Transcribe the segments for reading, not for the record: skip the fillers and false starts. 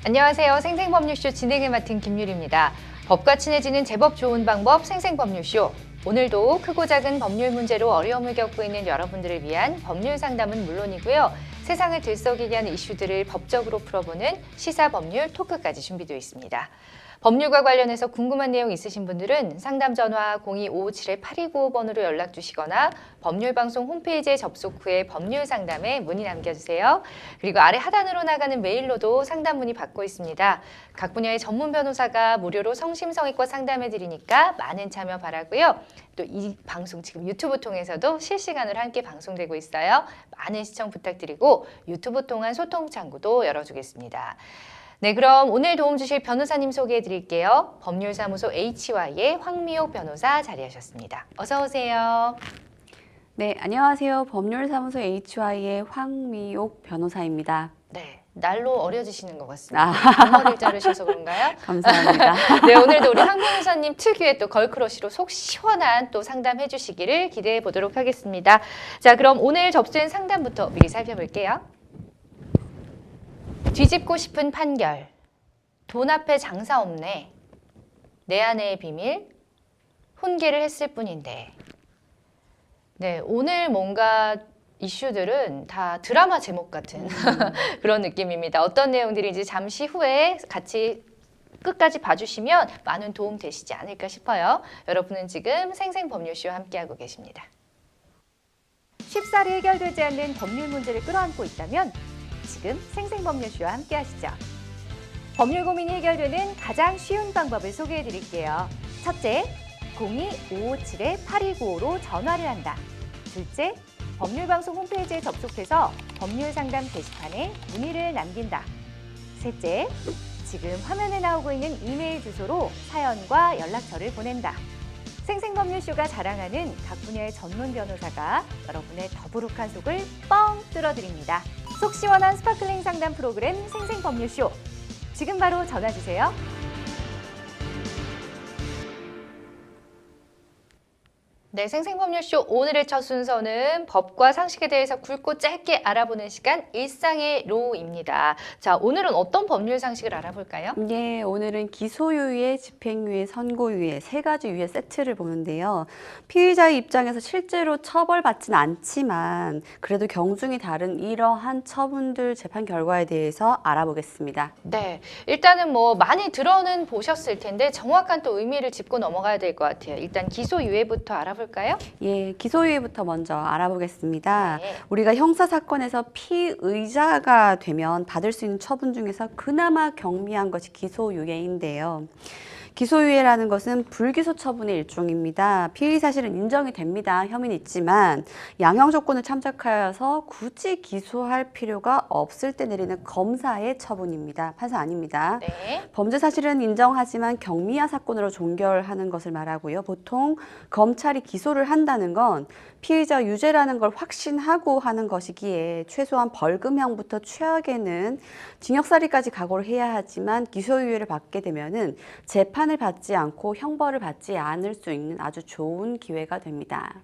안녕하세요. 생생법률쇼 진행을 맡은 김유리입니다. 법과 친해지는 제법 좋은 방법 생생법률쇼. 오늘도 크고 작은 법률 문제로 어려움을 겪고 있는 여러분들을 위한 법률 상담은 물론이고요. 세상을 들썩이게 하는 이슈들을 법적으로 풀어보는 시사법률 토크까지 준비되어 있습니다. 법률과 관련해서 궁금한 내용 있으신 분들은 상담 전화 02-557-8295번으로 연락 주시거나 법률방송 홈페이지에 접속 후에 법률 상담에 문의 남겨주세요. 그리고 아래 하단으로 나가는 메일로도 상담 문의 받고 있습니다. 각 분야의 전문 변호사가 무료로 성심성의껏 상담해 드리니까 많은 참여 바라고요. 또 이 방송 지금 유튜브 통해서도 실시간으로 함께 방송되고 있어요. 많은 시청 부탁드리고 유튜브 통한 소통 창구도 열어주겠습니다. 네, 그럼 오늘 도움 주실 변호사님 소개해 드릴게요. 법률사무소 HY의 황미옥 변호사 자리하셨습니다. 어서 오세요. 네, 안녕하세요. 법률사무소 HY의 황미옥 변호사입니다. 네, 날로 어려지시는 것 같습니다. 앞머리를 자르셔서 그런가요? 감사합니다. 네, 오늘도 우리 황 변호사님 특유의 또 걸크러쉬로 속 시원한 또 상담해 주시기를 기대해 보도록 하겠습니다. 자, 그럼 오늘 접수된 상담부터 미리 살펴볼게요. 뒤집고 싶은 판결, 돈 앞에 장사 없네, 내 아내의 비밀, 혼계를 했을 뿐인데. 네, 오늘 뭔가 이슈들은 다 드라마 제목 같은 그런 느낌입니다. 어떤 내용들인지 잠시 후에 같이 끝까지 봐주시면 많은 도움 되시지 않을까 싶어요. 여러분은 지금 생생법률쇼와 함께하고 계십니다. 쉽사리 해결되지 않는 법률 문제를 끌어안고 있다면 지금 생생법률쇼와 함께 하시죠. 법률 고민이 해결되는 가장 쉬운 방법을 소개해 드릴게요. 첫째, 02-557-8295로 전화를 한다. 둘째, 법률방송 홈페이지에 접속해서 법률상담 게시판에 문의를 남긴다. 셋째, 지금 화면에 나오고 있는 이메일 주소로 사연과 연락처를 보낸다. 생생법률쇼가 자랑하는 각 분야의 전문 변호사가 여러분의 더부룩한 속을 뻥 뚫어드립니다. 속 시원한 스파클링 상담 프로그램 생생법률쇼. 지금 바로 전화 주세요. 네, 생생법률쇼 오늘의 첫 순서는 법과 상식에 대해서 굵고 짧게 알아보는 시간 일상의 로입니다. 자, 오늘은 어떤 법률 상식을 알아볼까요? 네, 오늘은 기소유예, 집행유예, 선고유예 세 가지 유예 세트를 보는데요. 피의자의 입장에서 실제로 처벌받지는 않지만 그래도 경중이 다른 이러한 처분들 재판 결과에 대해서 알아보겠습니다. 네, 일단은 뭐 많이 들어는 보셨을 텐데 정확한 또 의미를 짚고 넘어가야 될 것 같아요. 일단 기소유예부터 알아볼까요? 예, 기소유예부터 먼저 알아보겠습니다. 네. 우리가 형사사건에서 피의자가 되면 받을 수 있는 처분 중에서 그나마 경미한 것이 기소유예인데요. 기소유예라는 것은 불기소 처분의 일종입니다. 피의 사실은 인정이 됩니다. 혐의는 있지만 양형 조건을 참작하여서 굳이 기소할 필요가 없을 때 내리는 검사의 처분입니다. 판사 아닙니다. 네. 범죄 사실은 인정하지만 경미한 사건으로 종결하는 것을 말하고요. 보통 검찰이 기소를 한다는 건 피의자 유죄라는 걸 확신하고 하는 것이기에 최소한 벌금형부터 최악에는 징역살이까지 각오를 해야 하지만 기소유예를 받게 되면은 재판을 받지 않고 형벌을 받지 않을 수 있는 아주 좋은 기회가 됩니다.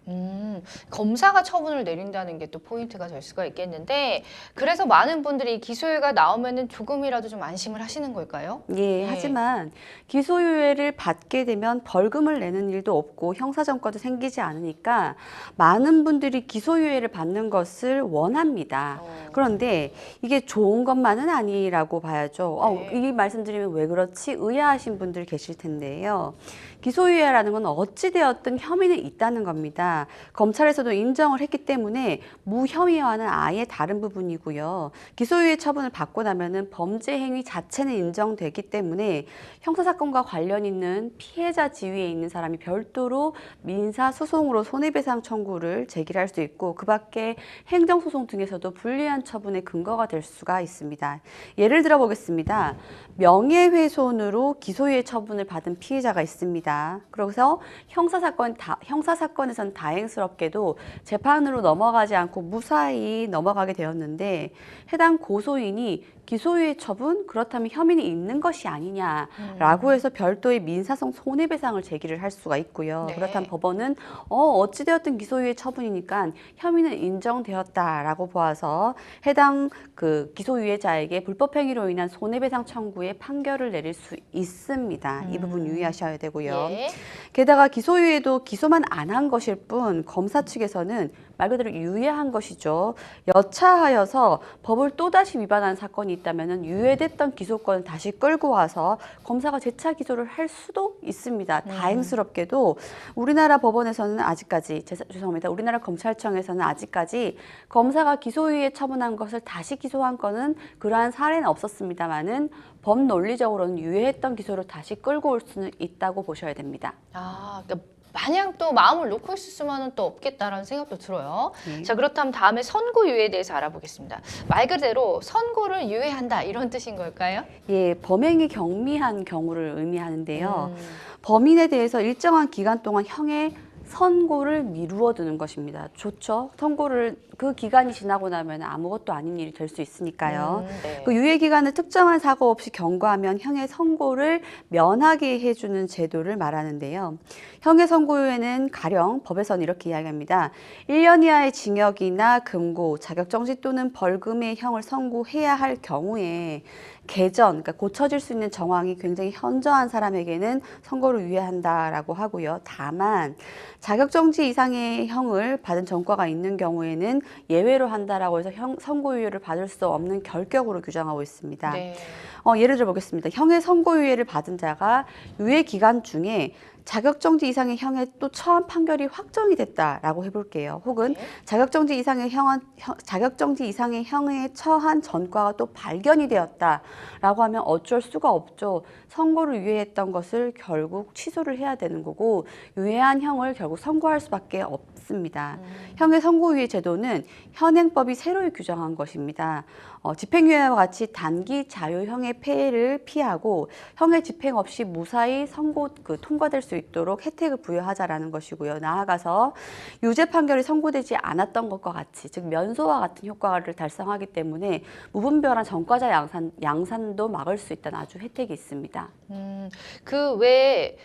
검사가 처분을 내린다는 게 또 포인트가 될 수가 있겠는데 그래서 많은 분들이 기소유예가 나오면은 조금이라도 좀 안심을 하시는 걸까요? 예, 하지만 기소유예를 받게 되면 벌금을 내는 일도 없고 형사점과도 생기지 않으니까 많은 분들이 기소유예를 받는 것을 원합니다. 그런데 이게 좋은 것만은 아니라고 봐야죠. 이 말씀드리면 왜 그렇지? 의아하신 분들 계실 텐데요. 기소유예라는 건 어찌되었든 혐의는 있다는 겁니다. 검찰에서도 인정을 했기 때문에 무혐의와는 아예 다른 부분이고요. 기소유예 처분을 받고 나면은 범죄 행위 자체는 인정되기 때문에 형사사건과 관련 있는 피해자 지위에 있는 사람이 별도로 민사소송으로 손해배상 청구를 제기할 수 있고 그 밖에 행정소송 등에서도 불리한 처분의 근거가 될 수가 있습니다. 예를 들어 보겠습니다. 명예훼손으로 기소유예 처분을 처분을 받은 피해자가 있습니다. 그래서 형사사건에선 다행스럽게도 재판으로 넘어가지 않고 무사히 넘어가게 되었는데 해당 고소인이 기소유예 처분? 그렇다면 혐의는 있는 것이 아니냐라고 해서 별도의 민사성 손해배상을 제기를 할 수가 있고요. 네. 그렇다면 법원은 어찌되었든 기소유예 처분이니까 혐의는 인정되었다라고 보아서 해당 그 기소유예자에게 불법행위로 인한 손해배상 청구에 판결을 내릴 수 있습니다. 이 부분 유의하셔야 되고요. 예. 게다가 기소유예도 기소만 안 한 것일 뿐 검사 측에서는 말 그대로 유예한 것이죠. 여차하여서 법을 또다시 위반한 사건이 있다면 유예됐던 기소권을 다시 끌고 와서 검사가 재차 기소를 할 수도 있습니다. 다행스럽게도 우리나라 법원에서는 아직까지 죄송합니다. 우리나라 검찰청에서는 아직까지 검사가 기소유예 처분한 것을 다시 기소한 건은 그러한 사례는 없었습니다만은 법 논리적으로는 유예했던 기소를 다시 끌고 올 수는 있다고 보셔야 됩니다. 그러니까 마냥 또 마음을 놓고 있을 수만은 또 없겠다라는 생각도 들어요. 네. 자, 그렇다면 다음에 선고유예에 대해서 알아보겠습니다. 말 그대로 선고를 유예한다 이런 뜻인 걸까요? 예, 범행이 경미한 경우를 의미하는데요. 범인에 대해서 일정한 기간 동안 형의 선고를 미루어 두는 것입니다. 좋죠. 선고를 그 기간이 지나고 나면 아무것도 아닌 일이 될 수 있으니까요. 네. 그 유예 기간을 특정한 사고 없이 경과하면 형의 선고를 면하게 해주는 제도를 말하는데요. 형의 선고유예는 가령 법에서는 이렇게 이야기합니다. 1년 이하의 징역이나 금고, 자격정지 또는 벌금의 형을 선고해야 할 경우에 개전, 그러니까 고쳐질 수 있는 정황이 굉장히 현저한 사람에게는 선고를 유예한다라고 하고요. 다만 자격정지 이상의 형을 받은 전과가 있는 경우에는 예외로 한다라고 해서 선고유예를 받을 수 없는 결격으로 규정하고 있습니다. 네. 예를 들어 보겠습니다. 형의 선고유예를 받은 자가 유예 기간 중에 자격정지 이상의 형에 또 처한 판결이 확정이 됐다라고 해볼게요. 혹은 자격정지 이상의 형에 처한 전과가 또 발견이 되었다라고 하면 어쩔 수가 없죠. 선고를 유예했던 것을 결국 취소를 해야 되는 거고 유예한 형을 결국 선고할 수밖에 없습니다. 형의 선고유예 제도는 현행법이 새로 규정한 것입니다. 집행유예와 같이 단기 자유형의 폐해를 피하고 형의 집행 없이 무사히 통과될 수 있도록 혜택을 부여하자라는 것이고요. 나아가서 유죄 판결이 선고되지 않았던 것과 같이 즉 면소와 같은 효과를 달성하기 때문에 무분별한 전과자 양산도 막을 수 있다는 아주 혜택이 있습니다. 그 외에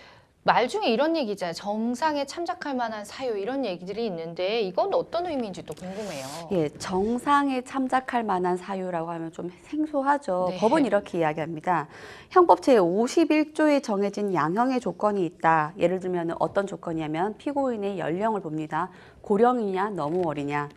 말 중에 이런 얘기 있잖아요. 정상에 참작할 만한 사유 이런 얘기들이 있는데 이건 어떤 의미인지 또 궁금해요. 예, 정상에 참작할 만한 사유라고 하면 좀 생소하죠. 네. 법은 이렇게 이야기합니다. 형법 제51조에 정해진 양형의 조건이 있다. 예를 들면 어떤 조건이냐면 피고인의 연령을 봅니다. 고령이냐 너무 어리냐.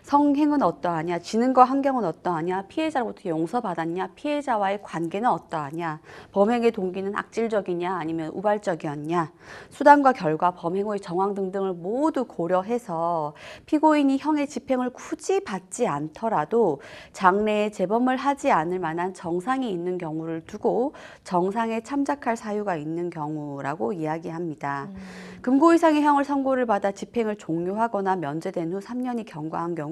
성행은 어떠하냐, 지능과 환경은 어떠하냐, 피해자로부터 용서받았냐, 피해자와의 관계는 어떠하냐, 범행의 동기는 악질적이냐 아니면 우발적이었냐, 수단과 결과, 범행 후의 정황 등등을 모두 고려해서 피고인이 형의 집행을 굳이 받지 않더라도 장래에 재범을 하지 않을 만한 정상이 있는 경우를 두고 정상에 참작할 사유가 있는 경우라고 이야기합니다. 금고 이상의 형을 선고를 받아 집행을 종료하거나 면제된 후 3년이 경과한 경우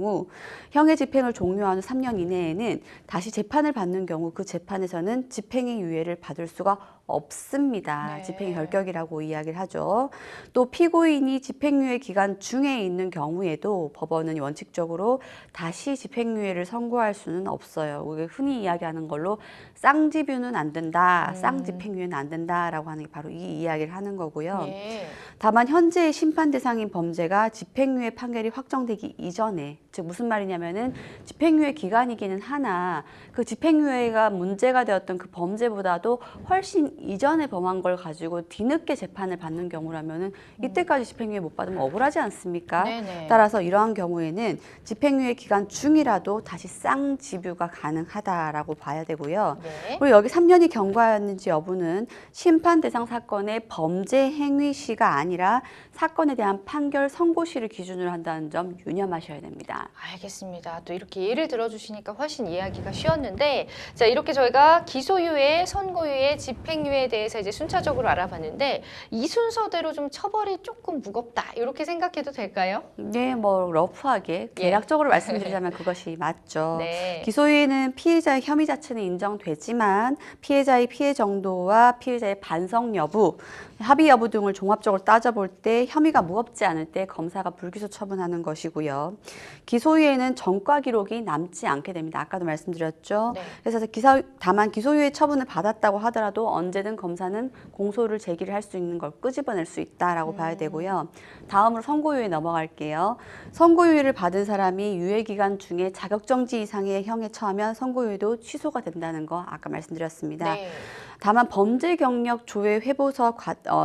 형의 집행을 종료한 후 3년 이내에는 다시 재판을 받는 경우 그 재판에서는 집행의 유예를 받을 수가 없습니다. 네. 집행의 결격이라고 이야기를 하죠. 또 피고인이 집행유예 기간 중에 있는 경우에도 법원은 원칙적으로 다시 집행유예를 선고할 수는 없어요. 우리가 흔히 이야기하는 걸로 쌍집유는 안 된다, 쌍집행유예는 안 된다라고 하는 게 바로 이 이야기를 하는 거고요. 예. 다만 현재의 심판 대상인 범죄가 집행유예 판결이 확정되기 이전에 즉 무슨 말이냐면은 집행유예 기간이기는 하나 그 집행유예가 문제가 되었던 그 범죄보다도 훨씬 이전에 범한 걸 가지고 뒤늦게 재판을 받는 경우라면은 이때까지 집행유예 못 받으면 억울하지 않습니까? 네네. 따라서 이러한 경우에는 집행유예 기간 중이라도 다시 쌍집유가 가능하다라고 봐야 되고요. 네. 그리고 여기 3년이 경과였는지 여부는 심판 대상 사건의 범죄 행위 시가 아니라 사건에 대한 판결 선고시를 기준으로 한다는 점 유념하셔야 됩니다. 알겠습니다. 또 이렇게 예를 들어주시니까 훨씬 이해하기가 쉬웠는데 자 이렇게 저희가 기소유예, 선고유예, 집행유예 집행유예에 대해서 이제 순차적으로 알아봤는데 이 순서대로 좀 처벌이 조금 무겁다 이렇게 생각해도 될까요? 네, 뭐 러프하게 대략적으로 말씀드리자면 그것이 맞죠. 네. 기소유예는 피해자의 혐의 자체는 인정되지만 피해자의 피해 정도와 피해자의 반성 여부, 합의 여부 등을 종합적으로 따져볼 때 혐의가 무겁지 않을 때 검사가 불기소 처분하는 것이고요. 기소유예는 전과 기록이 남지 않게 됩니다. 아까도 말씀드렸죠. 네. 그래서 다만 기소유예 처분을 받았다고 하더라도 언제든 검사는 공소를 제기를 할 수 있는 걸 끄집어낼 수 있다라고 봐야 되고요. 다음으로 선고유예 넘어갈게요. 선고유예를 받은 사람이 유예기간 중에 자격정지 이상의 형에 처하면 선고유예도 취소가 된다는 거 아까 말씀드렸습니다. 네. 다만 범죄 경력 조회 회보서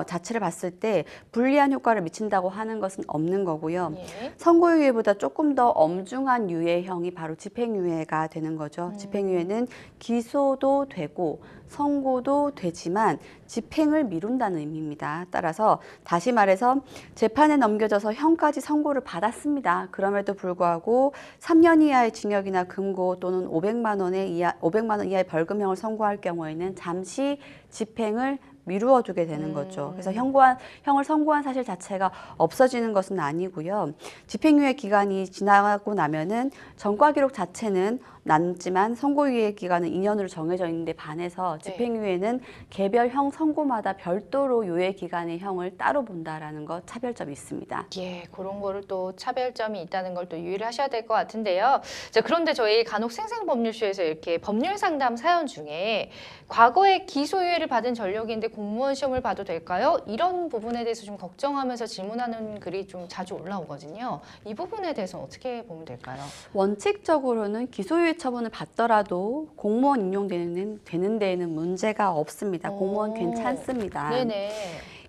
자체를 봤을 때 불리한 효과를 미친다고 하는 것은 없는 거고요. 예. 선고유예보다 조금 더 엄중한 유예형이 바로 집행유예가 되는 거죠. 집행유예는 기소도 되고 선고도 되지만 집행을 미룬다는 의미입니다. 따라서 다시 말해서 재판에 넘겨져서 형까지 선고를 받았습니다. 그럼에도 불구하고 3년 이하의 징역이나 금고 또는 500만 원 이하의 벌금형을 선고할 경우에는 잠시 집행을 미루어 두게 되는 거죠. 그래서 형을 선고한 사실 자체가 없어지는 것은 아니고요. 집행유예 기간이 지나고 나면은 전과 기록 자체는 남지만 선고유예 기간은 2년으로 정해져 있는데 반해서 집행유예는 개별 형 선고마다 별도로 유예 기간의 형을 따로 본다라는 것 차별점이 있습니다. 예, 그런 거를 또 차별점이 있다는 걸 또 유의를 하셔야 될 것 같은데요. 자, 그런데 저희 간혹 생생법률쇼에서 이렇게 법률 상담 사연 중에 과거에 기소유예를 받은 전력인데 공무원 시험을 봐도 될까요? 이런 부분에 대해서 좀 걱정하면서 질문하는 글이 좀 자주 올라오거든요. 이 부분에 대해서 어떻게 보면 될까요? 원칙적으로는 기소유예 처분을 받더라도 공무원 임용되는 데에는 문제가 없습니다. 공무원 괜찮습니다. 네네.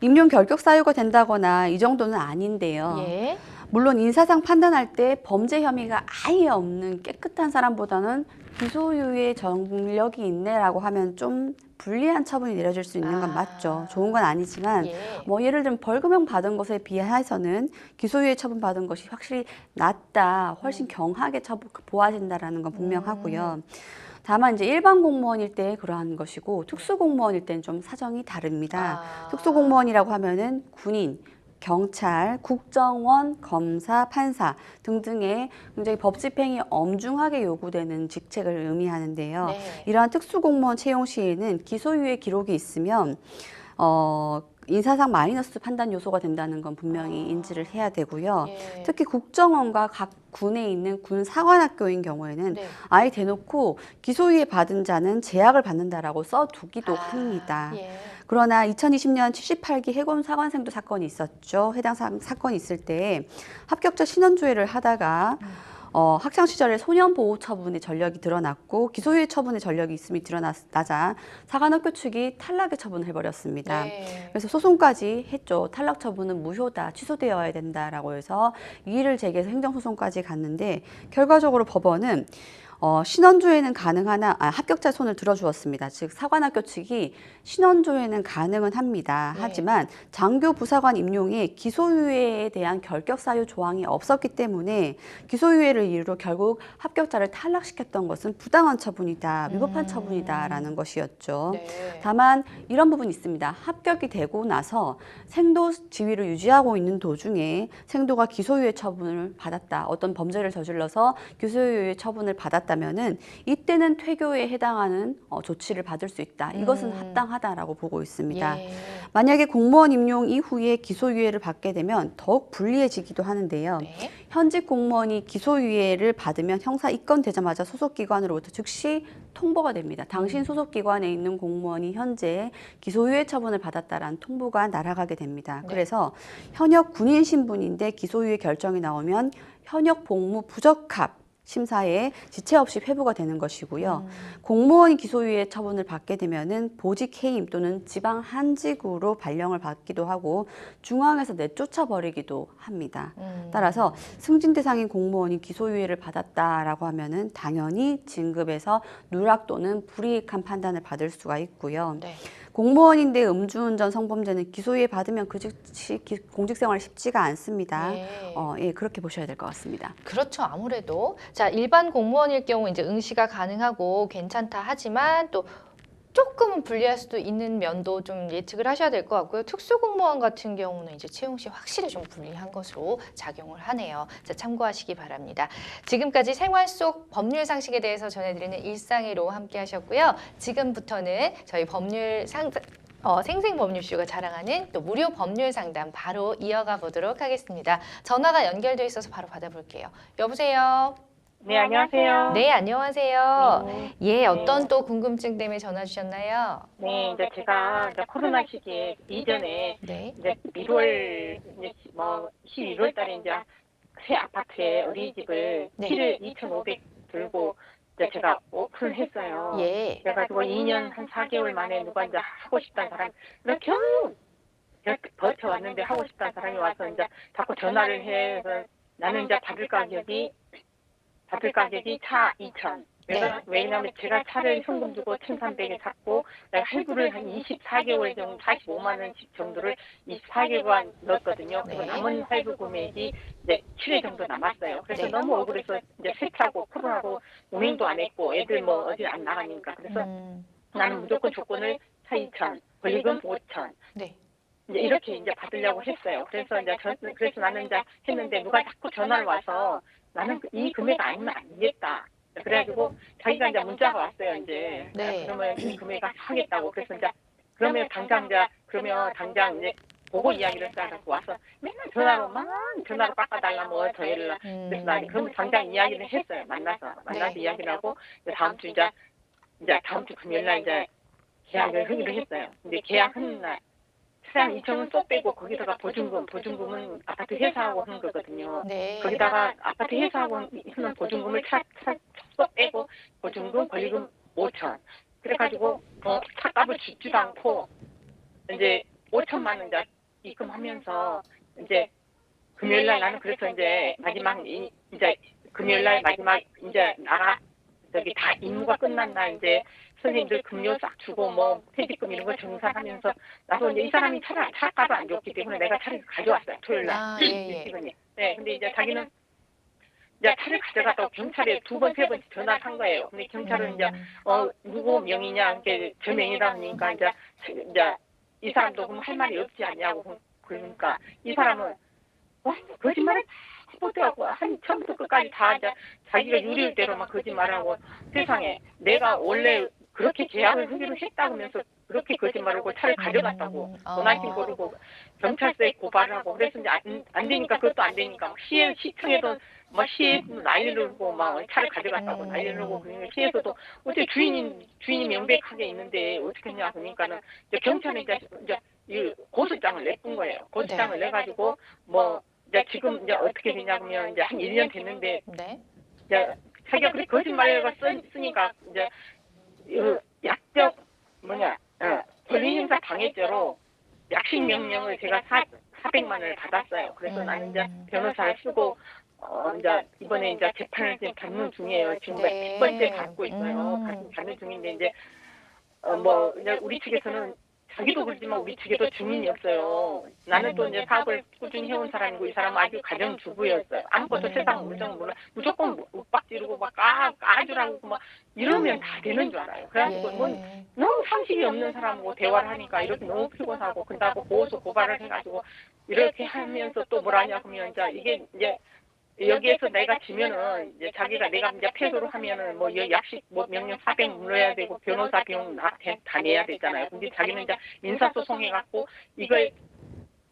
임용 결격 사유가 된다거나 이 정도는 아닌데요. 예. 물론 인사상 판단할 때 범죄 혐의가 아예 없는 깨끗한 사람보다는 기소유예 전력이 있네라고 하면 좀 불리한 처분이 내려질 수 있는 건 맞죠. 좋은 건 아니지만 뭐 예를 들면 벌금형 받은 것에 비해서는 기소유예 처분 받은 것이 확실히 낫다, 훨씬 경하게 보아진다라는 건 분명하고요. 다만 이제 일반 공무원일 때 그러한 것이고 특수공무원일 때는 좀 사정이 다릅니다. 특수공무원이라고 하면은 군인, 경찰, 국정원, 검사, 판사 등등의 굉장히 법 집행이 엄중하게 요구되는 직책을 의미하는데요. 이러한 특수공무원 채용 시에는 기소유예 기록이 있으면 인사상 마이너스 판단 요소가 된다는 건 분명히 인지를 해야 되고요. 특히 국정원과 각 군에 있는 군 사관학교인 경우에는 아예 대놓고 기소유예 받은 자는 제약을 받는다라고 써두기도 합니다. 그러나 2020년 78기 해군 사관생도 사건이 있었죠. 해당 사건이 있을 때 합격자 신원조회를 하다가 학창 시절에 소년보호 처분의 전력이 드러났고 기소유예 처분의 전력이 있음이 드러나자 사관학교 측이 탈락의 처분을 해버렸습니다. 그래서 소송까지 했죠. 탈락 처분은 무효다, 취소되어야 된다라고 해서 이의를 제기해서 행정소송까지 갔는데 결과적으로 법원은 신원조회는 가능하나 합격자 손을 들어주었습니다. 즉 사관학교 측이 신원조회는 가능은 합니다. 하지만 장교 부사관 임용에 기소유예에 대한 결격 사유 조항이 없었기 때문에 기소유예를 이유로 결국 합격자를 탈락시켰던 것은 부당한 처분이다, 위법한 처분이다라는 것이었죠. 다만 이런 부분이 있습니다. 합격이 되고 나서 생도 지위를 유지하고 있는 도중에 생도가 기소유예 처분을 받았다, 어떤 범죄를 저질러서 기소유예 처분을 받았다면은 이때는 퇴교에 해당하는 조치를 받을 수 있다. 이것은 합당하다라고 보고 있습니다. 만약에 공무원 임용 이후에 기소유예를 받게 되면 더욱 불리해지기도 하는데요. 현직 공무원이 기소유예를 받으면 형사 입건되자마자 소속기관으로부터 즉시 통보가 됩니다. 당신 소속기관에 있는 공무원이 현재 기소유예 처분을 받았다라는 통보가 날아가게 됩니다. 그래서 현역 군인 신분인데 기소유예 결정이 나오면 현역 복무 부적합 심사에 지체 없이 회부가 되는 것이고요. 공무원이 기소유예 처분을 받게 되면은 보직 해임 또는 지방 한직으로 발령을 받기도 하고 중앙에서 내쫓아 버리기도 합니다. 따라서 승진 대상인 공무원이 기소유예를 받았다라고 하면은 당연히 진급에서 누락 또는 불이익한 판단을 받을 수가 있고요. 공무원인데 음주운전 성범죄는 기소유예 받으면 그 즉시 공직생활 쉽지가 않습니다. 그렇게 보셔야 될 것 같습니다. 그렇죠. 아무래도 자 일반 공무원일 경우 이제 응시가 가능하고 괜찮다 하지만 또 조금은 불리할 수도 있는 면도 좀 예측을 하셔야 될 것 같고요. 특수공무원 같은 경우는 이제 채용 시 확실히 좀 불리한 것으로 작용을 하네요. 자, 참고하시기 바랍니다. 지금까지 생활 속 법률 상식에 대해서 전해드리는 일상의로 함께 하셨고요. 지금부터는 저희 생생법률쇼가 자랑하는 또 무료 법률 상담 바로 이어가 보도록 하겠습니다. 전화가 연결돼 있어서 바로 받아볼게요. 여보세요? 네, 안녕하세요. 네, 안녕하세요. 네, 예, 어떤 또 궁금증 때문에 전화 주셨나요? 네, 이제 제가 이제 코로나 시기에 이전에 네. 이제 1월 이제 뭐 11월 달에 이제 새 아파트에 어린이집을 네. 7을 2,500 들고 이제 제가 오픈했어요. 예. 그래가지고 2년 한 4개월 만에 누가 이제 하고 싶다는 사람 이렇게 이렇게 버텨왔는데 하고 싶다는 사람이 와서 이제 자꾸 전화를 해서 나는 이제 받을 가격이 차 2,000. 네. 왜냐하면 제가 차를 현금 주고 1,300에 샀고 내가 할부를 한 24개월 정도 45만 원씩 정도를 24개월 넣었거든요. 그리고 네. 남은 할부 금액이 이제 7회 정도 남았어요. 그래서 네. 너무 억울해서 이제 세차고 코로나고 운행도 안 했고 애들 뭐 어디 안 나가니까 그래서 나는 무조건 조건을 차 2,000, 벌금 5,000. 네. 이제 이렇게 이제 받으려고 했어요. 그래서 이제 그래서 나는 이제 했는데 누가 자꾸 전화를 와서 나는 이 금액 아니면 안 되겠다. 그래가지고 자기가 이제 문자가 왔어요. 이제 네. 그러면 이 금액 하겠다고. 그래서 이제 그러면 당장 이제 보고 이야기를 해가지고 와서 맨날 전화로 깎아달라 뭐 더 해라. 그래서 나 그럼 당장 이야기를 했어요. 만나서 네. 이야기를 하고 다음 주 이제 다음 주 금요일 날 이제 계약을 하기로 했어요. 근데 계약하는 날 차량 2,000원 쏙 빼고 거기다가 보증금은 아파트 회사하고 하는 거거든요. 네. 거기다가 아파트 회사하고 하는 보증금을 쏙 빼고 보증금 벌금 5,000. 그래가지고 차값을 주지도 않고 이제 5천만 원 이제 입금하면서 이제 금요일날 나는 그래서 이제 마지막 이제 금요일날 마지막 이제 나가 저기 다 임무가 끝난 날 이제 선생님들 급료 싹 주고 뭐 퇴직금 이런 거 정산하면서 나도 이제 이 사람이 차값을 안 줬기 때문에 내가 차를 가져왔어요. 토요일 날. 아, 예. 네, 근데 이제 자기는 이제 차를 가져갔다고 경찰에 2번, 3번 전화를 한 거예요. 근데 경찰은 이제 누구 명의냐 이게 저 명의다 하니까 이제 이 사람도 그럼 할 말이 없지 않냐고 그러니까 이 사람은 거짓말을 못해갖고 한 처음부터 끝까지 다 이제 자기가 유리할 대로 막 거짓말하고 세상에 내가 원래 그렇게 계약을 하기로 했다면서 그렇게 거짓말하고 차를 가져갔다고 원하신 거르고 경찰서에 고발하고 그래서 이제 안 되니까 그것도 안 되니까 시청에도 막 시에 난리를 하고 막 차를 가져갔다고 난리를 하고 그러니까 시에서도 어째 주인이 명백하게 있는데 어떻게 했냐 그러니까는 이제 경찰은 이제 이 고소장을 내뿐 거예요. 고소장을 내가지고 뭐 이제 지금 이제 어떻게 되냐면 이제 한 1년 됐는데 네. 이제 자기가 그렇게 거짓말을 쓰니까 이제 약적 권리행사 방해죄로 약식 명령을 제가 400만 원을 받았어요. 그래서 나는 이제 변호사를 쓰고 이제 이번에 이제 재판을 지금 받는 중이에요. 지금 네. 10번째 받고 있어요. 받는 중인데 이제 뭐 이제 우리 측에서는 자기도 그렇지만 우리 측에도 증인이 없어요. 나는 또 이제 사업을 꾸준히 해온 사람이고 이 사람은 아주 가정주부였어요. 아무것도 세상 물정 몰라. 무조건 윽박 지르고 막 까주라고 막 이러면 다 되는 줄 알아요. 그래가지고 뭐 너무 상식이 없는 사람하고 대화를 하니까 이렇게 너무 피곤하고 그러다고 고소 고발을 해가지고 이렇게 하면서 또 뭐라냐 하면 이제 이게 이제 여기에서 내가 지면은 이제 자기가 내가 이제 패소를 하면은 뭐 약식 뭐 명령 400 물어야 되고 변호사 비용 다 내야 되잖아요. 근데 자기는 이제 민사소송 해갖고 이걸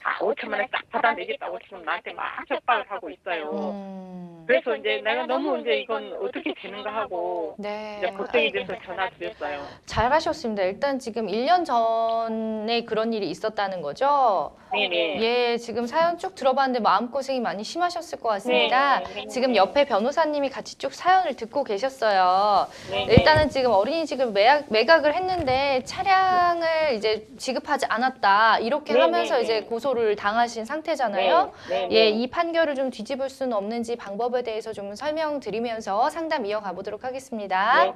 다 5천만 원 딱 받아내겠다고 지금 나한테 막 협박을 하고 있어요. 그래서 이제 내가 너무 이제 이건 어떻게 되는가 하고 네. 이제 걱정이 돼서 전화 드렸어요. 잘하셨습니다. 일단 지금 1년 전에 그런 일이 있었다는 거죠? 네네. 예, 지금 사연 쭉 들어봤는데 마음고생이 많이 심하셨을 것 같습니다. 네. 지금 옆에 변호사님이 같이 쭉 사연을 듣고 계셨어요. 네네. 일단은 지금 어린이집을 매각을 했는데 차량을 이제 지급하지 않았다. 이렇게 네네. 하면서 이제 고소를 당하신 상태잖아요. 네. 예, 이 판결을 좀 뒤집을 수는 없는지 방법에 대해서 좀 설명드리면서 상담 이어가 보도록 하겠습니다.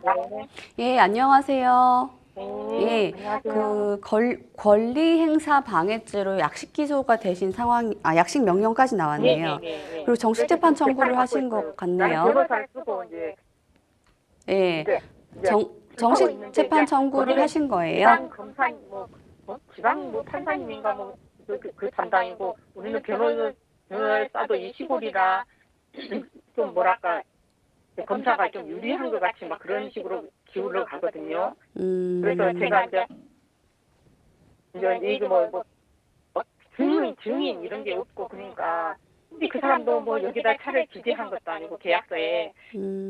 예, 안녕하세요. 예, 안녕하세요. 권리 행사 방해죄로 약식 기소가 되신 약식 명령까지 나왔네요. 그리고 정식 재판 청구를 하신 것 같네요. 변호사를 쓰고 이제 예, 정식 재판 청구를 하신 거예요? 지방 검사 지방 판사님인가 그 담당이고 우리는 변호사도 이 시골이라 좀 뭐랄까 검사가 좀 유리한 것 같이 막 그런 식으로 기울어 가거든요. 그래서 제가 이제 이게 증인 이런 게 없고 그러니까 근데 그 사람도 뭐 여기다 차를 기재한 것도 아니고 계약서에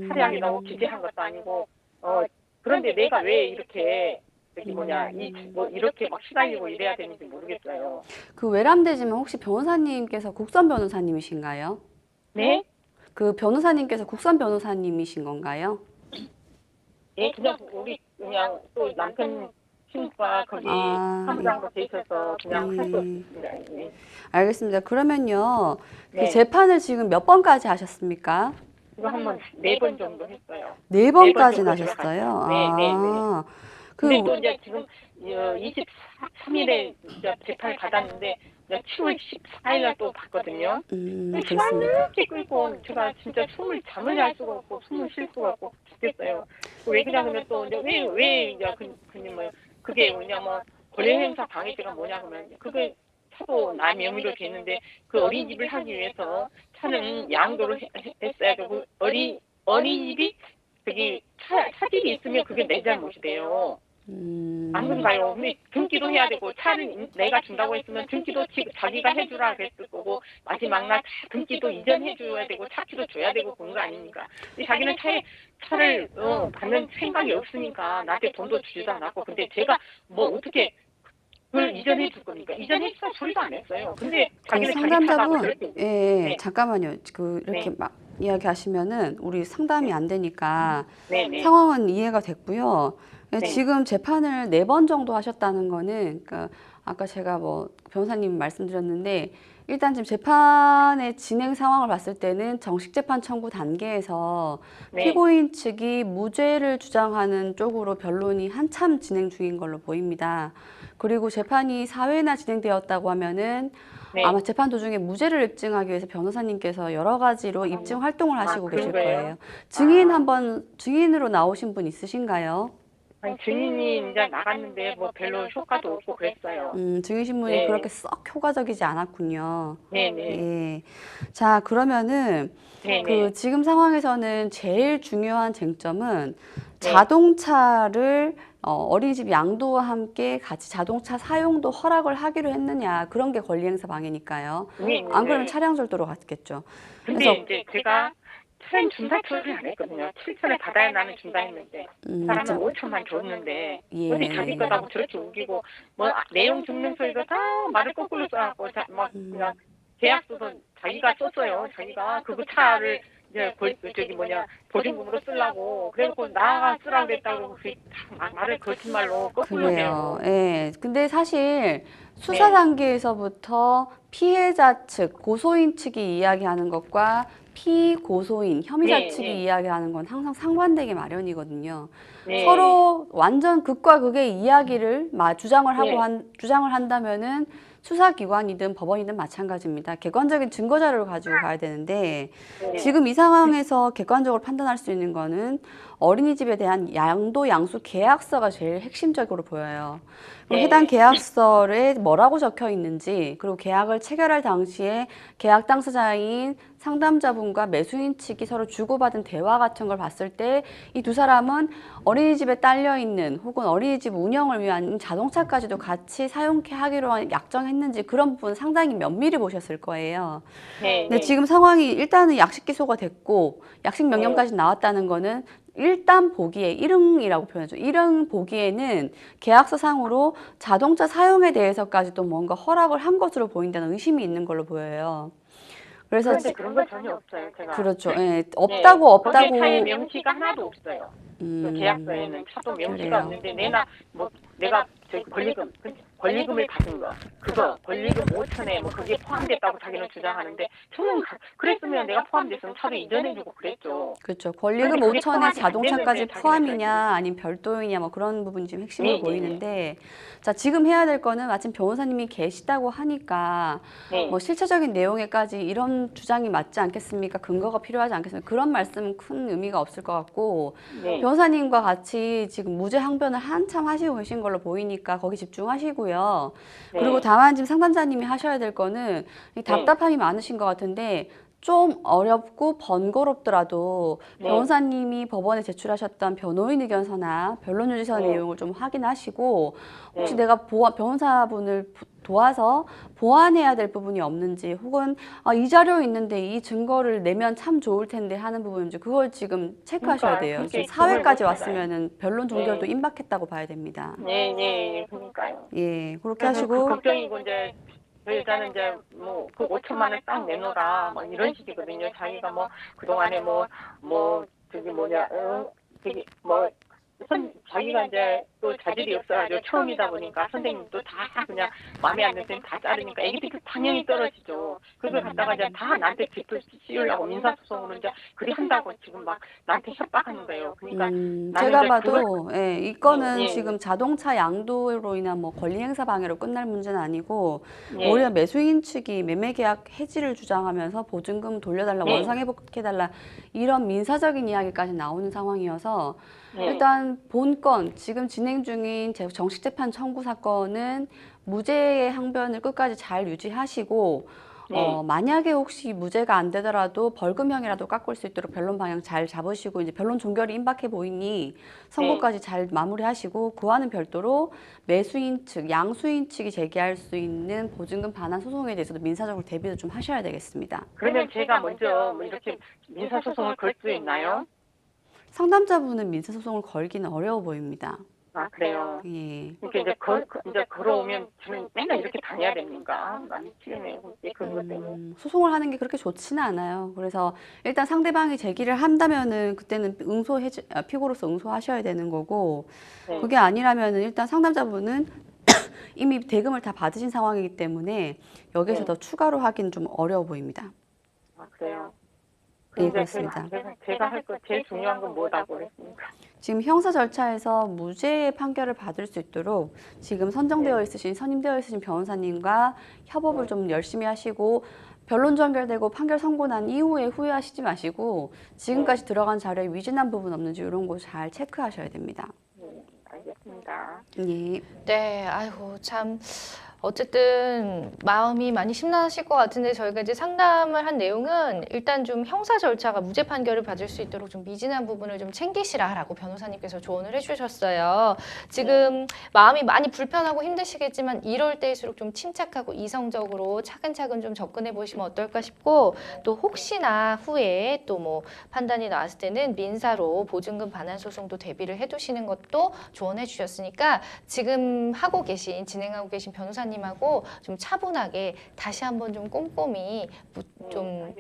차량이라고 기재한 것도 아니고 그런데 내가 왜 이렇게 이렇게 막 시달리고 이래야 되는지 모르겠어요. 그 외람되지만 혹시 변호사님께서 국선 변호사님이신가요? 네? 그 변호사님께서 국선 변호사님이신 건가요? 예, 그냥 또 남편 친구가 거기 사무장으로 돼 있어서 그냥 할 수 없습니다. 예. 알겠습니다. 그러면요, 그 네. 재판을 지금 몇 번까지 하셨습니까? 이거 한번 4번 정도 했어요. 4번까지 정도 하셨어요? 들어갔어요. 그, 근데 또 이제 지금 23일에 재판을 받았는데 7월 14일 날 또 받거든요. 그렇습니다. 이렇게 끌고 제가 진짜 잠을 잘 수가 없고 숨을 쉴 수가 없고 죽겠어요. 왜 그러냐면 또 이제 왜 이제 그게 뭐냐면 권리행사 방해죄가 뭐냐 그러면 그게 차도 나 명의로 돼 있는데 그 어린이집을 하기 위해서 차는 양도를 했어야 되고 어린이집이 저기 차집이 있으면 그게 내 잘못이 돼요. 안 그런가요? 근데 등기도 해야 되고 차를 내가 준다고 했으면 등기도 자기가 해주라 그랬을 거고 마지막 날 등기도 이전해줘야 되고 차키도 줘야 되고 그런 거 아닙니까? 근데 자기는 차를 받는 생각이 없으니까 나한테 돈도 주지도 않았고 근데 제가 뭐 어떻게 그걸 이전해 줄 겁니까? 이전해 주다 소리도 안 했어요. 근데 자기는 자기 차라고 상담자분, 그랬대요. 예, 네. 잠깐만요. 이렇게 네. 막 이야기하시면은 우리 상담이 안 되니까 네네. 상황은 이해가 됐고요. 네. 지금 재판을 4번 정도 하셨다는 거는, 그러니까 아까 제가 변호사님 말씀드렸는데, 일단 지금 재판의 진행 상황을 봤을 때는 정식 재판 청구 단계에서 네. 피고인 측이 무죄를 주장하는 쪽으로 변론이 한참 진행 중인 걸로 보입니다. 그리고 재판이 4회나 진행되었다고 하면은 네. 아마 재판 도중에 무죄를 입증하기 위해서 변호사님께서 여러 가지로 입증 활동을 하시고 계실 그런가요? 거예요. 증인으로 나오신 분 있으신가요? 아니, 증인이 이제 나갔는데 뭐 별로 효과도 없고 그랬어요. 증인 신문이 네. 그렇게 썩 효과적이지 않았군요. 네네. 예. 자, 그러면은 네네. 지금 상황에서는 제일 중요한 쟁점은 네. 자동차를 어린이집 양도와 함께 같이 자동차 사용도 허락을 하기로 했느냐, 그런 게 권리행사 방해니까요. 네. 안 그러면 차량 절도로 갔겠죠. 근데 그래서 이제 제가 차량 준다 처리를 안 했거든요. 7천을 받아야 나는 준다 했는데 사람은 5천만 줬는데 예. 어디 자기 거라고 저렇게 우기고 내용 증명서에도 다 말을 거꾸로 써갖고 그냥 계약서도 자기가 썼어요. 자기가 그거 차를 이제 보증금으로 쓰려고 그래갖고 나가 쓰라고 그랬다고 말을 거짓말로 거꾸로 해요. 그래요. 예. 근데 사실 수사 단계에서부터 피해자 측, 고소인 측이 이야기하는 것과 피고소인, 혐의자 네, 측이 네. 이야기하는 건 항상 상반되기 마련이거든요. 네. 서로 완전 극과 극의 이야기를 주장을 하고 네. 주장을 한다면은 수사기관이든 법원이든 마찬가지입니다. 객관적인 증거 자료를 가지고 가야 되는데 네. 지금 이 상황에서 객관적으로 판단할 수 있는 거는 어린이집에 대한 양도 양수 계약서가 제일 핵심적으로 보여요. 네. 해당 계약서에 뭐라고 적혀 있는지, 그리고 계약을 체결할 당시에 계약 당사자인 상담자분과 매수인 측이 서로 주고받은 대화 같은 걸 봤을 때 이 두 사람은 어린이집에 딸려 있는 혹은 어린이집 운영을 위한 자동차까지도 같이 사용하기로 약정했는지 그런 부분 상당히 면밀히 보셨을 거예요. 네. 근데 지금 상황이 일단은 약식 기소가 됐고 약식 명령까지 나왔다는 거는 일단 보기에 1응이라고 표현하죠. 1응 보기에는 계약서상으로 자동차 사용에 대해서까지도 뭔가 허락을 한 것으로 보인다는 의심이 있는 걸로 보여요. 그래서 그런데 그런 건 전혀 없어요. 제가. 그렇죠. 예, 네. 없다고 거기에 차의 명시가 하나도 없어요. 그 음, 계약서에는 차도 명시가 그래요. 없는데 내가 권리금 권리금을 받은 거, 그거 권리금 5천에 뭐 그게 포함됐다고 자기는 주장하는데 저는 그랬으면 내가 포함됐으면 차도 이전해주고 그랬죠. 그렇죠. 권리금 근데 그게 5천에 포함이 안 자동차까지 되는데 포함이냐 아니면 별도이냐 뭐 그런 부분이 지금 핵심으로 네, 네, 보이는데 자 지금 해야 될 거는 마침 변호사님이 계시다고 하니까 네, 뭐 실체적인 내용에까지 이런 주장이 맞지 않겠습니까? 근거가 필요하지 않겠습니까? 그런 말씀은 큰 의미가 없을 것 같고 네, 변호사님과 같이 지금 무죄 항변을 한참 하시고 계신 걸로 보이니까 거기 집중하시고요. 네. 그리고 다만 지금 상담자님이 하셔야 될 거는 이 답답함이 많으신 것 같은데 좀 어렵고 번거롭더라도 네. 변호사님이 법원에 제출하셨던 변호인 의견서나 변론유지서 네. 내용을 좀 확인하시고 혹시 네. 내가 변호사분을 도와서 보완해야 될 부분이 없는지 혹은 이 자료 있는데 이 증거를 내면 참 좋을 텐데 하는 부분인지 그걸 지금 체크하셔야 돼요. 그러니까 지금 그게 사회까지 그걸 왔으면은 변론 종결도 네. 임박했다고 봐야 됩니다. 네, 네, 그러니까요. 예, 그렇게 그래서 그 하시고 걱정이고 이제 일단은 이제 뭐 그 5천만 원 딱 내놓으라 뭐 이런 식이거든요. 자기가 뭐 그동안에 뭐 저기 뭐냐 저기 뭐 자기가 이제 또 자질이 없어가지고 처음이다 보니까 선생님도 다 그냥 마음에 안 드는 다 자르니까 애기들이 당연히 떨어지죠. 그걸 갖다가 이제 다 나한테 뒷을 씌우려고 민사소송으로 이제 그리 한다고 지금 막 나한테 협박하는 거예요. 그러니까 나는 제가 이제 봐도 예, 이 건은 예, 지금 자동차 양도로 인한 뭐 권리행사 방해로 끝날 문제는 아니고 예. 오히려 매수인 측이 매매계약 해지를 주장하면서 보증금 돌려달라 예. 원상회복해달라 이런 민사적인 이야기까지 나오는 상황이어서 예. 일단 본건 지금 진행 중인 정식재판 청구 사건은 무죄의 항변을 끝까지 잘 유지하시고 만약에 혹시 무죄가 안 되더라도 벌금형이라도 깎을 수 있도록 변론 방향 잘 잡으시고 이제 변론 종결이 임박해 보이니 선고까지 잘 마무리하시고 그와는 별도로 매수인 측, 양수인 측이 제기할 수 있는 보증금 반환 소송에 대해서도 민사적으로 대비를 좀 하셔야 되겠습니다. 그러면 제가 먼저 뭐 이렇게 민사소송을 걸 수 있나요? 상담자분은 민사소송을 걸기는 어려워 보입니다. 아, 그래요. 예. 이렇게 이제 걸어오면 저는 맨날 이렇게 다녀야 됩니까? 나 미치겠네요. 그것 때문에. 소송을 하는 게 그렇게 좋지는 않아요. 그래서 일단 상대방이 제기를 한다면은 그때는 피고로서 응소하셔야 되는 거고 네. 그게 아니라면은 일단 상담자분은 이미 대금을 다 받으신 상황이기 때문에 여기서 네. 더 추가로 하기는 좀 어려워 보입니다. 아, 그래요. 예, 근데 그렇습니다. 제가 할 거 제일 중요한 건 뭐라고 그랬습니까? 지금 형사 절차에서 무죄의 판결을 받을 수 있도록 지금 선임되어 있으신 변호사님과 협업을 좀 열심히 하시고 변론 전결되고 판결 선고 난 이후에 후회하시지 마시고 지금까지 들어간 자료에 위진한 부분 없는지 이런 거 잘 체크하셔야 됩니다. 알겠습니다. 예. 네, 아이고 참 어쨌든 마음이 많이 심란하실 것 같은데 저희가 이제 상담을 한 내용은 일단 좀 형사 절차가 무죄 판결을 받을 수 있도록 좀 미진한 부분을 좀 챙기시라라고 변호사님께서 조언을 해주셨어요. 지금 마음이 많이 불편하고 힘드시겠지만 이럴 때일수록 좀 침착하고 이성적으로 차근차근 좀 접근해 보시면 어떨까 싶고 또 혹시나 후에 또 뭐 판단이 나왔을 때는 민사로 보증금 반환 소송도 대비를 해두시는 것도 조언해 주셨으니까 지금 진행하고 계신 변호사님하고 좀 차분하게 다시 한번 좀 꼼꼼히 좀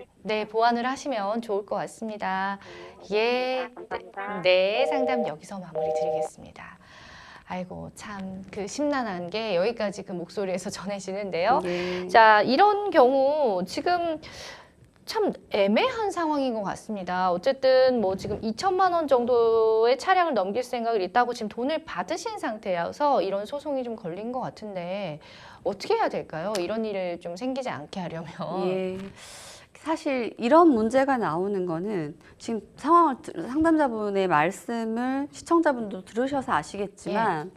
보완을 하시면 좋을 것 같습니다. 예, 감사합니다. 네, 상담 여기서 마무리 드리겠습니다. 아이고 참 그 심란한 게 여기까지 그 목소리에서 전해지는데요. 예. 자, 이런 경우 지금 참 애매한 상황인 것 같습니다. 어쨌든 뭐 지금 2천만 원 정도의 차량을 넘길 생각을 있다고 지금 돈을 받으신 상태여서 이런 소송이 좀 걸린 것 같은데 어떻게 해야 될까요? 이런 일을 좀 생기지 않게 하려면. 예. 사실 이런 문제가 나오는 거는 지금 상담자분의 말씀을 시청자분도 들으셔서 아시겠지만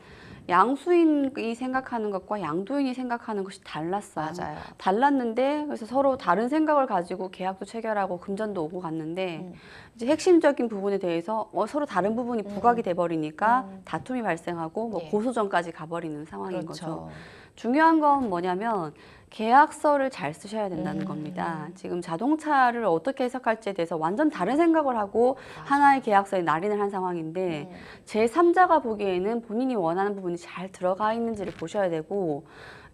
양수인이 생각하는 것과 양도인이 생각하는 것이 달랐어요. 맞아요. 달랐는데 그래서 서로 다른 생각을 가지고 계약도 체결하고 금전도 오고 갔는데 이제 핵심적인 부분에 대해서 서로 다른 부분이 부각이 돼버리니까 다툼이 발생하고 뭐 예. 고소전까지 가버리는 상황인 그렇죠. 거죠. 중요한 건 뭐냐면 계약서를 잘 쓰셔야 된다는 겁니다. 지금 자동차를 어떻게 해석할지에 대해서 완전 다른 생각을 하고 하나의 계약서에 날인을 한 상황인데 제3자가 보기에는 본인이 원하는 부분이 잘 들어가 있는지를 보셔야 되고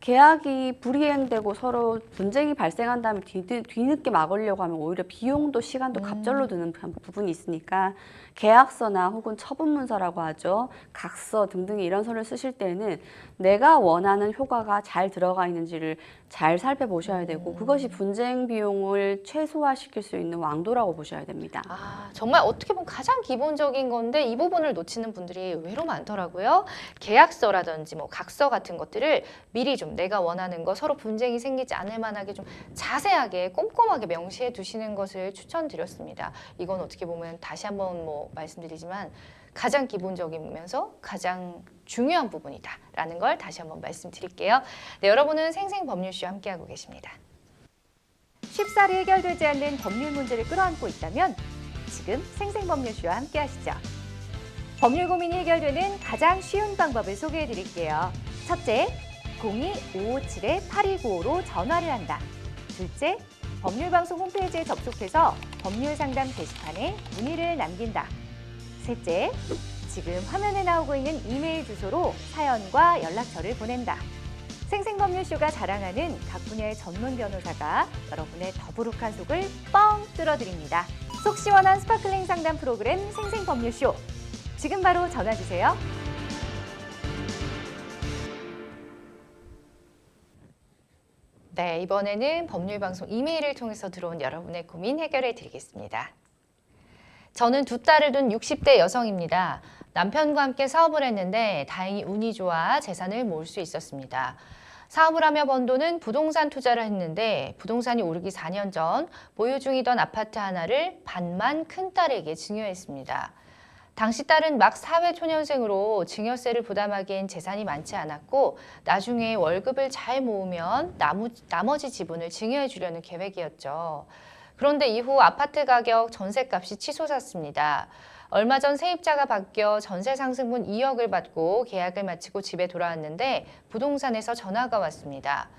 계약이 불이행되고 서로 분쟁이 발생한 다음에 뒤늦게 막으려고 하면 오히려 비용도 시간도 갑절로 드는 부분이 있으니까 계약서나 혹은 처분문서라고 하죠. 각서 등등의 이런 서를 쓰실 때는 내가 원하는 효과가 잘 들어가 있는지를 잘 살펴보셔야 되고 그것이 분쟁 비용을 최소화시킬 수 있는 왕도라고 보셔야 됩니다. 아, 정말 어떻게 보면 가장 기본적인 건데 이 부분을 놓치는 분들이 의외로 많더라고요. 계약서라든지 뭐 각서 같은 것들을 미리 좀 내가 원하는 거 서로 분쟁이 생기지 않을 만하게 좀 자세하게 꼼꼼하게 명시해 두시는 것을 추천드렸습니다. 이건 어떻게 보면 다시 한번 뭐 말씀드리지만 가장 기본적이면서 가장 중요한 부분이다라는 걸 다시 한번 말씀드릴게요. 네, 여러분은 생생법률쇼 함께하고 계십니다. 쉽사리 해결되지 않는 법률 문제를 끌어안고 있다면 지금 생생법률쇼와 함께하시죠. 법률 고민이 해결되는 가장 쉬운 방법을 소개해 드릴게요. 첫째, 02-557-8295로 전화를 한다. 둘째, 법률방송 홈페이지에 접속해서 법률상담 게시판에 문의를 남긴다. 셋째, 지금 화면에 나오고 있는 이메일 주소로 사연과 연락처를 보낸다. 생생법률쇼가 자랑하는 각 분야의 전문 변호사가 여러분의 더부룩한 속을 뻥 뚫어드립니다. 속 시원한 스파클링 상담 프로그램 생생법률쇼. 지금 바로 전화 주세요. 네, 이번에는 법률방송 이메일을 통해서 들어온 여러분의 고민 해결해 드리겠습니다. 저는 두 딸을 둔 60대 여성입니다. 남편과 함께 사업을 했는데 다행히 운이 좋아 재산을 모을 수 있었습니다. 사업을 하며 번 돈은 부동산 투자를 했는데 부동산이 오르기 4년 전 보유 중이던 아파트 하나를 반만 큰딸에게 증여했습니다. 당시 딸은 막 사회초년생으로 증여세를 부담하기엔 재산이 많지 않았고 나중에 월급을 잘 모으면 나머지 지분을 증여해 주려는 계획이었죠. 그런데 이후 아파트 가격, 전셋값이 치솟았습니다. 얼마 전 세입자가 바뀌어 전세 상승분 2억을 받고 계약을 마치고 집에 돌아왔는데 부동산에서 전화가 왔습니다.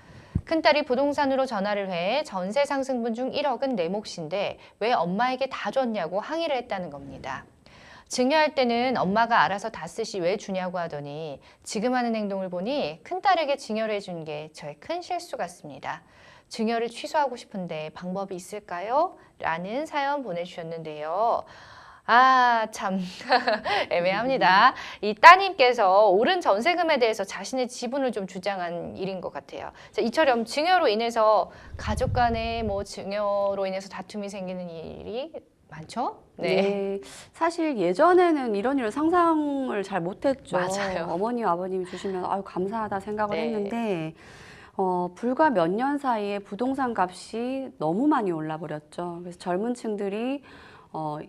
큰딸이 부동산으로 전화를 해 전세 상승분 중 1억은 내 몫인데 왜 엄마에게 다 줬냐고 항의를 했다는 겁니다. 증여할 때는 엄마가 알아서 다 쓰시 왜 주냐고 하더니 지금 하는 행동을 보니 큰딸에게 증여를 해준 게 저의 큰 실수 같습니다. 증여를 취소하고 싶은데 방법이 있을까요? 라는 사연 보내주셨는데요. 아, 참 애매합니다. 이 따님께서 오른 전세금에 대해서 자신의 지분을 좀 주장한 일인 것 같아요. 자, 이처럼 증여로 인해서 가족 간에 뭐 증여로 인해서 다툼이 생기는 일이 많죠? 네. 사실 예전에는 이런 일을 상상을 잘 못했죠. 맞아요. 어머니, 아버님이 주시면 아유 감사하다 생각을 네. 했는데 불과 몇 년 사이에 부동산 값이 너무 많이 올라 버렸죠. 그래서 젊은 층들이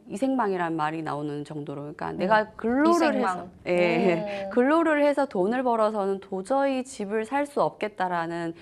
이생망이라는 말이 나오는 정도로, 그러니까 내가 근로를 이생망. 해서, 예, 근로를 해서 돈을 벌어서는 도저히 집을 살 수 없겠다라는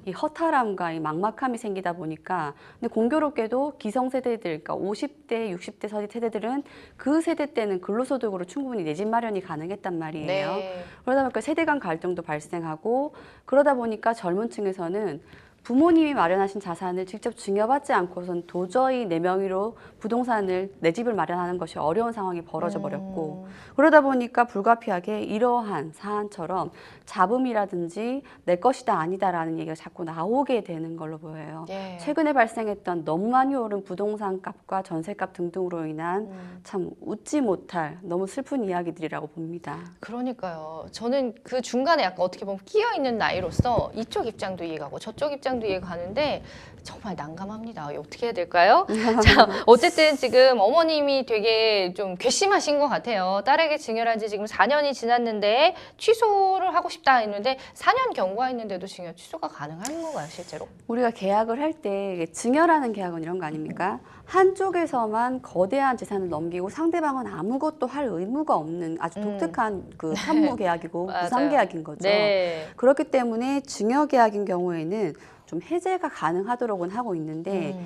이 허탈함과 이 막막함이 생기다 보니까, 근데 공교롭게도 기성세대들, 그러니까 50대, 60대 세대들은 그 세대 때는 근로소득으로 충분히 내 집 마련이 가능했단 말이에요. 네. 그러다 보니까 세대 간 갈등도 발생하고, 그러다 보니까 젊은 층에서는 부모님이 마련하신 자산을 직접 증여받지 않고선 도저히 내 명의로 부동산을, 내 집을 마련하는 것이 어려운 상황이 벌어져 버렸고, 그러다 보니까 불가피하게 이러한 사안처럼 잡음이라든지 내 것이다 아니다라는 얘기가 자꾸 나오게 되는 걸로 보여요. 예. 최근에 발생했던 너무 많이 오른 부동산 값과 전세값 등등으로 인한 참 웃지 못할 너무 슬픈 이야기들이라고 봅니다. 그러니까요. 저는 그 중간에 약간 어떻게 보면 끼어 있는 나이로서 이쪽 입장도 이해가고 저쪽 입장도 이해가는데 정말 난감합니다. 어떻게 해야 될까요? 자, 어쨌든 지금 어머님이 되게 좀 괘씸하신 것 같아요. 딸에게 증여한 지 지금 4년이 지났는데 취소를 하고 싶다 했는데 4년 경과했는데도 증여 취소가 가능한 건가요, 실제로? 우리가 계약을 할 때 증여라는 계약은 이런 거 아닙니까? 한쪽에서만 거대한 재산을 넘기고 상대방은 아무것도 할 의무가 없는 아주 독특한 그 산무 계약이고 맞아요. 무상 계약인 거죠. 네. 그렇기 때문에 증여 계약인 경우에는 좀 해제가 가능하도록은 하고 있는데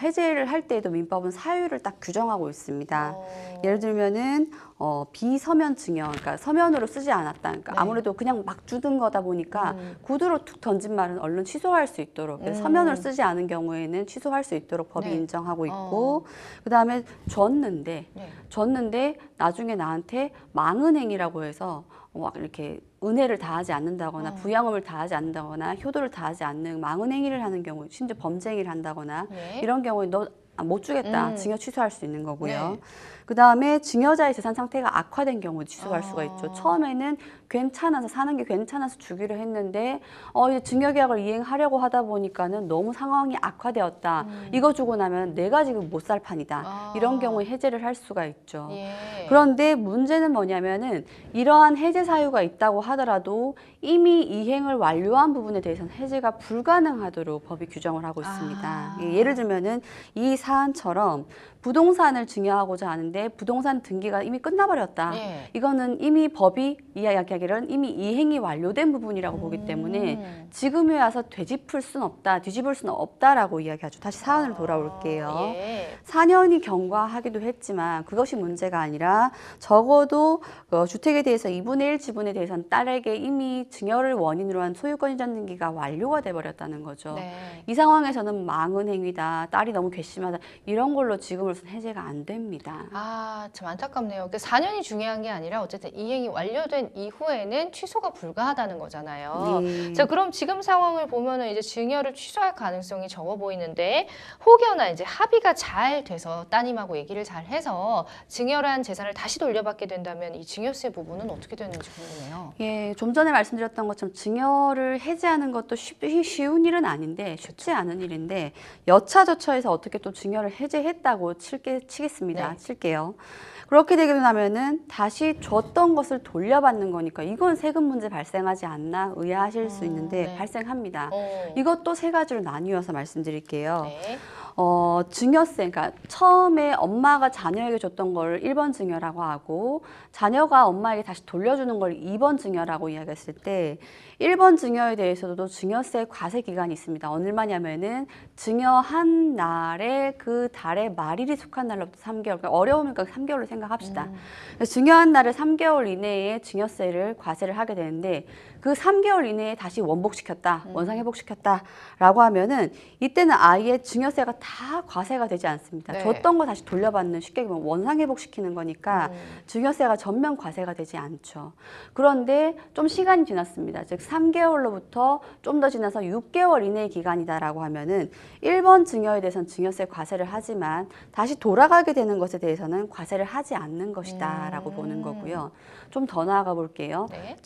해제를 할 때에도 민법은 사유를 딱 규정하고 있습니다. 예를 들면은 비서면 증여, 그러니까 서면으로 쓰지 않았다. 그러니까 네. 아무래도 그냥 막 주든 거다 보니까 구두로 툭 던진 말은 얼른 취소할 수 있도록, 서면으로 쓰지 않은 경우에는 취소할 수 있도록 법이 네. 인정하고 있고, 그다음에 줬는데 네. 나중에 나한테 망은행위라고 해서 막 이렇게 은혜를 다하지 않는다거나 부양음을 다하지 않는다거나 효도를 다하지 않는 망은행위를 하는 경우, 심지어 범죄행위를 한다거나 네. 이런 경우에 너 못 주겠다. 증여 취소할 수 있는 거고요. 네. 그 다음에 증여자의 재산 상태가 악화된 경우도 취소할 수가 있죠. 처음에는 괜찮아서 사는 게 괜찮아서 주기로 했는데 이제 증여계약을 이행하려고 하다 보니까는 너무 상황이 악화되었다. 이거 주고 나면 내가 지금 못 살 판이다. 이런 경우에 해제를 할 수가 있죠. 예. 그런데 문제는 뭐냐면은 이러한 해제 사유가 있다고 하더라도 이미 이행을 완료한 부분에 대해서는 해제가 불가능하도록 법이 규정을 하고 있습니다. 예를 들면은 이 사안처럼 부동산을 증여하고자 하는데 부동산 등기가 이미 끝나버렸다. 예. 이거는 이미 법이 이야기하기로는 이미 이행이 완료된 부분이라고 보기 때문에 지금에 와서 뒤집을 수는 없다라고 이야기하죠. 다시 사안으로 돌아올게요. 예. 4년이 경과하기도 했지만 그것이 문제가 아니라 적어도 주택에 대해서 2분의 1 지분에 대해서는 딸에게 이미 증여를 원인으로 한 소유권 이전 등기가 완료가 돼버렸다는 거죠. 네. 이 상황에서는 망은 행위다, 딸이 너무 괘씸하다 이런 걸로 지금으로서는 해제가 안 됩니다. 참 안타깝네요. 4년이 중요한 게 아니라 어쨌든 이행이 완료된 이후에는 취소가 불가하다는 거잖아요. 네. 자, 그럼 지금 상황을 보면은 이제 증여를 취소할 가능성이 적어 보이는데 혹여나 이제 합의가 잘 돼서 따님하고 얘기를 잘 해서 증여를 한 재산을 다시 돌려받게 된다면 이 증여세 부분은 어떻게 되는지 궁금해요. 예, 좀 전에 말씀드렸던 것처럼 증여를 해제하는 것도 쉬운 일은 아닌데 쉽지 않은 일인데 여차저차해서 어떻게 또 증여를 해제했다고 치겠습니다. 네. 칠게요. 그렇게 되게 되면은 다시 줬던 것을 돌려받는 거니까 이건 세금 문제 발생하지 않나 의아하실 수 있는데 네. 발생합니다. 어. 이것도 세 가지로 나뉘어서 말씀드릴게요. 네. 증여세, 그러니까 처음에 엄마가 자녀에게 줬던 걸 1번 증여라고 하고 자녀가 엄마에게 다시 돌려주는 걸 2번 증여라고 이야기했을 때 1번 증여에 대해서도 증여세 과세 기간이 있습니다. 얼마냐면은 증여한 날에 그 달의 말일이 속한 날로부터 3개월, 그러니까 어려우니까 3개월로 생각합시다. 증여한 날에 3개월 이내에 증여세를 과세를 하게 되는데 그 3개월 이내에 다시 원복시켰다, 원상회복시켰다라고 하면은 이때는 아예 증여세가 다 과세가 되지 않습니다. 네. 줬던 거 다시 돌려받는 쉽게 보면 원상회복시키는 거니까 증여세가 전면 과세가 되지 않죠. 그런데 좀 시간이 지났습니다. 즉 3개월로부터 좀 더 지나서 6개월 이내의 기간이다라고 하면은 1번 증여에 대해서는 증여세 과세를 하지만 다시 돌아가게 되는 것에 대해서는 과세를 하지 않는 것이다라고 보는 거고요. 좀 더 나아가 볼게요. 네.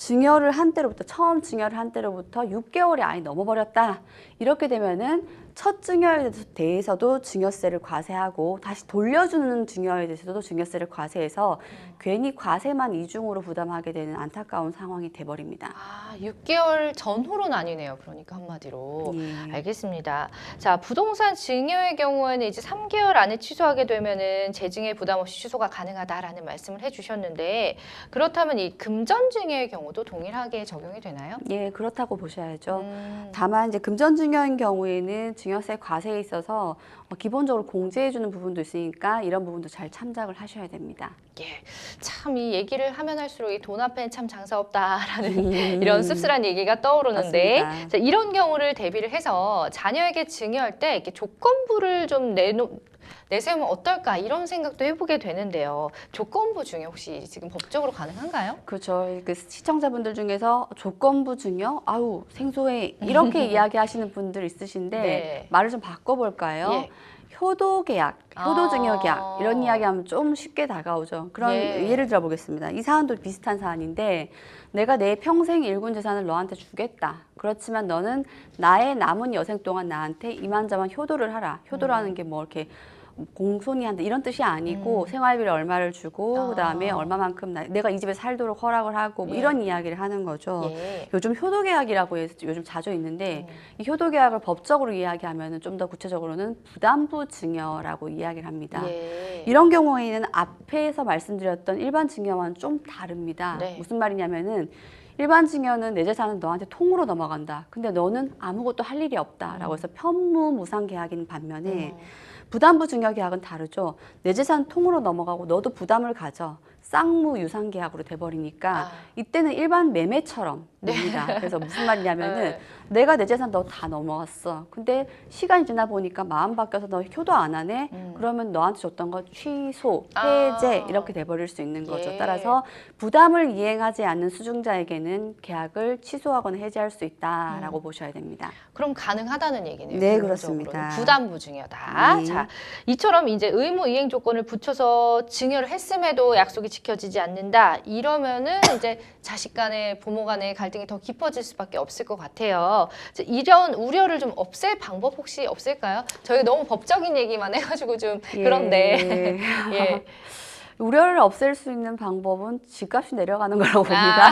처음 증여를 한 때로부터 6개월이 아예 넘어버렸다. 이렇게 되면은 첫 증여에 대해서도 증여세를 과세하고 다시 돌려주는 증여에 대해서도 증여세를 과세해서 괜히 과세만 이중으로 부담하게 되는 안타까운 상황이 돼버립니다. 6개월 전후로 나뉘네요. 그러니까 한마디로. 예. 알겠습니다. 자, 부동산 증여의 경우에는 이제 3개월 안에 취소하게 되면은 재증여 부담 없이 취소가 가능하다라는 말씀을 해주셨는데 그렇다면 이 금전 증여의 경우도 동일하게 적용이 되나요? 예, 그렇다고 보셔야죠. 다만 이제 금전 증여인 경우에는 증여세 과세에 있어서 기본적으로 공제해주는 부분도 있으니까 이런 부분도 잘 참작을 하셔야 됩니다. 예, 참 이 얘기를 하면 할수록 이 돈 앞엔 참 장사 없다라는 이런 씁쓸한 얘기가 떠오르는데 맞습니다. 자, 이런 경우를 대비를 해서 자녀에게 증여할 때 이렇게 조건부를 좀 내세우면 어떨까 이런 생각도 해보게 되는데요. 조건부 중에 혹시 지금 법적으로 가능한가요? 그렇죠. 그 시청자분들 중에서 조건부 증여, 아우 생소해 이렇게 이야기하시는 분들 있으신데 네. 말을 좀 바꿔볼까요? 예. 효도계약, 효도증여계약 이런 이야기하면 좀 쉽게 다가오죠. 그런 예. 예를 들어보겠습니다. 이 사안도 비슷한 사안인데 내가 내 평생 일군 재산을 너한테 주겠다. 그렇지만 너는 나의 남은 여생 동안 나한테 이만저만 효도를 하라. 효도라는 게 뭐 이렇게 공손히 한다 이런 뜻이 아니고 생활비를 얼마를 주고 그다음에 얼마만큼 내가 이 집에 살도록 허락을 하고 뭐 예. 이런 이야기를 하는 거죠. 예. 요즘 효도계약이라고 해서 요즘 자주 있는데 이 효도계약을 법적으로 이야기하면 좀 더 구체적으로는 부담부 증여라고 이야기를 합니다. 예. 이런 경우에는 앞에서 말씀드렸던 일반 증여와는 좀 다릅니다. 네. 무슨 말이냐면은 일반 증여는 내 재산은 너한테 통으로 넘어간다. 근데 너는 아무것도 할 일이 없다라고 해서 편무무상 계약인 반면에 부담부 증여 계약은 다르죠. 내 재산 통으로 넘어가고 너도 부담을 가져. 쌍무 유상 계약으로 돼버리니까 이때는 일반 매매처럼 됩니다. 그래서 무슨 말이냐면은 내가 내 재산 너 다 넘어갔어. 근데 시간이 지나 보니까 마음 바뀌어서 너 효도 안 하네. 그러면 너한테 줬던 거 취소, 해제 이렇게 돼버릴 수 있는 거죠. 예. 따라서 부담을 이행하지 않는 수중자에게는 계약을 취소하거나 해지할 수 있다라고 보셔야 됩니다. 그럼 가능하다는 얘기네요. 네, 결론적으로는. 그렇습니다. 부담부 증여다. 네. 자, 이처럼 이제 의무 이행 조건을 붙여서 증여를 했음에도 약속이 지켜지지 않는다. 이러면은 이제 자식 간에 부모 간의 갈등이 더 깊어질 수밖에 없을 것 같아요. 자, 이런 우려를 좀 없앨 방법 혹시 없을까요? 저희가 너무 법적인 얘기만 해가지고 좀 그런데. 예. 우려를 없앨 수 있는 방법은 집값이 내려가는 거라고 봅니다.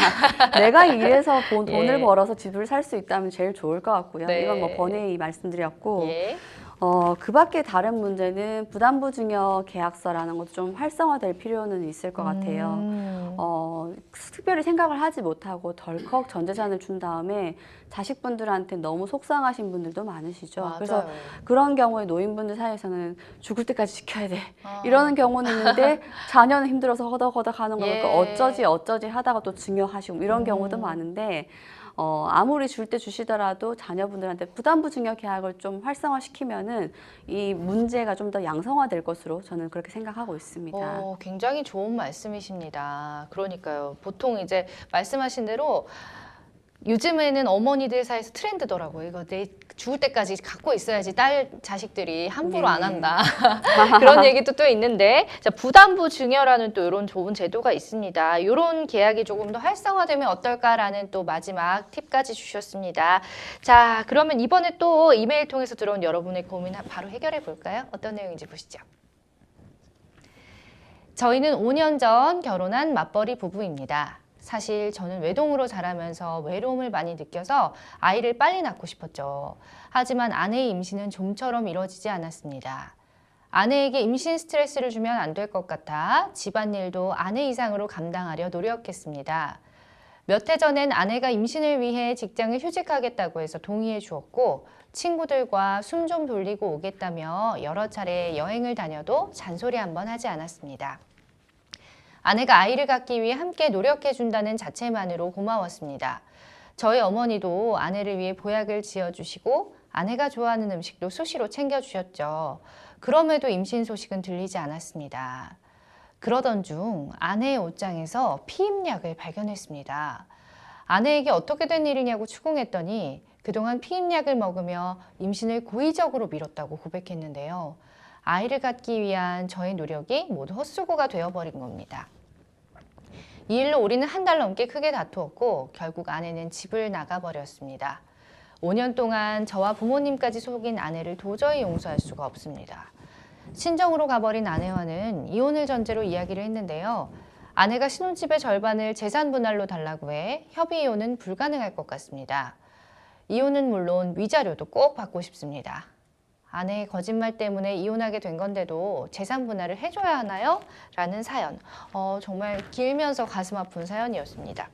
내가 일해서 돈을 예. 벌어서 집을 살 수 있다면 제일 좋을 것 같고요. 네. 이건 뭐 번외의 말씀드렸고 예. 그 밖에 다른 문제는 부담부 증여 계약서라는 것도 좀 활성화될 필요는 있을 것 같아요. 특별히 생각을 하지 못하고 덜컥 전 재산을 준 다음에 자식분들한테 너무 속상하신 분들도 많으시죠. 맞아요. 그래서 그런 경우에 노인분들 사이에서는 죽을 때까지 지켜야 돼. 아. 이러는 경우는 있는데 자녀는 힘들어서 허덕허덕 하는 예. 거니까 어쩌지 하다가 또 증여하시고 이런 경우도 많은데 아무리 줄 때 주시더라도 자녀분들한테 부담부 증여 계약을 좀 활성화시키면은 이 문제가 좀 더 양성화될 것으로 저는 그렇게 생각하고 있습니다. 굉장히 좋은 말씀이십니다. 그러니까요. 보통 이제 말씀하신 대로 요즘에는 어머니들 사이에서 트렌드더라고요. 이거 내 죽을 때까지 갖고 있어야지 딸 자식들이 함부로 안 한다. 그런 얘기도 또 있는데, 자, 부담부 증여라는 또 이런 좋은 제도가 있습니다. 이런 계약이 조금 더 활성화되면 어떨까라는 또 마지막 팁까지 주셨습니다. 자, 그러면 이번에 또 이메일 통해서 들어온 여러분의 고민 바로 해결해 볼까요? 어떤 내용인지 보시죠. 저희는 5년 전 결혼한 맞벌이 부부입니다. 사실 저는 외동으로 자라면서 외로움을 많이 느껴서 아이를 빨리 낳고 싶었죠. 하지만 아내의 임신은 좀처럼 이루어지지 않았습니다. 아내에게 임신 스트레스를 주면 안 될 것 같아 집안일도 아내 이상으로 감당하려 노력했습니다. 몇 해 전엔 아내가 임신을 위해 직장을 휴직하겠다고 해서 동의해 주었고 친구들과 숨 좀 돌리고 오겠다며 여러 차례 여행을 다녀도 잔소리 한번 하지 않았습니다. 아내가 아이를 갖기 위해 함께 노력해준다는 자체만으로 고마웠습니다. 저희 어머니도 아내를 위해 보약을 지어주시고 아내가 좋아하는 음식도 수시로 챙겨주셨죠. 그럼에도 임신 소식은 들리지 않았습니다. 그러던 중 아내의 옷장에서 피임약을 발견했습니다. 아내에게 어떻게 된 일이냐고 추궁했더니 그동안 피임약을 먹으며 임신을 고의적으로 미뤘다고 고백했는데요. 아이를 갖기 위한 저의 노력이 모두 헛수고가 되어버린 겁니다. 이 일로 우리는 한 달 넘게 크게 다투었고 결국 아내는 집을 나가버렸습니다. 5년 동안 저와 부모님까지 속인 아내를 도저히 용서할 수가 없습니다. 친정으로 가버린 아내와는 이혼을 전제로 이야기를 했는데요. 아내가 신혼집의 절반을 재산 분할로 달라고 해 협의 이혼은 불가능할 것 같습니다. 이혼은 물론 위자료도 꼭 받고 싶습니다. 아내의 거짓말 때문에 이혼하게 된 건데도 재산 분할을 해줘야 하나요? 라는 사연. 정말 길면서 가슴 아픈 사연이었습니다.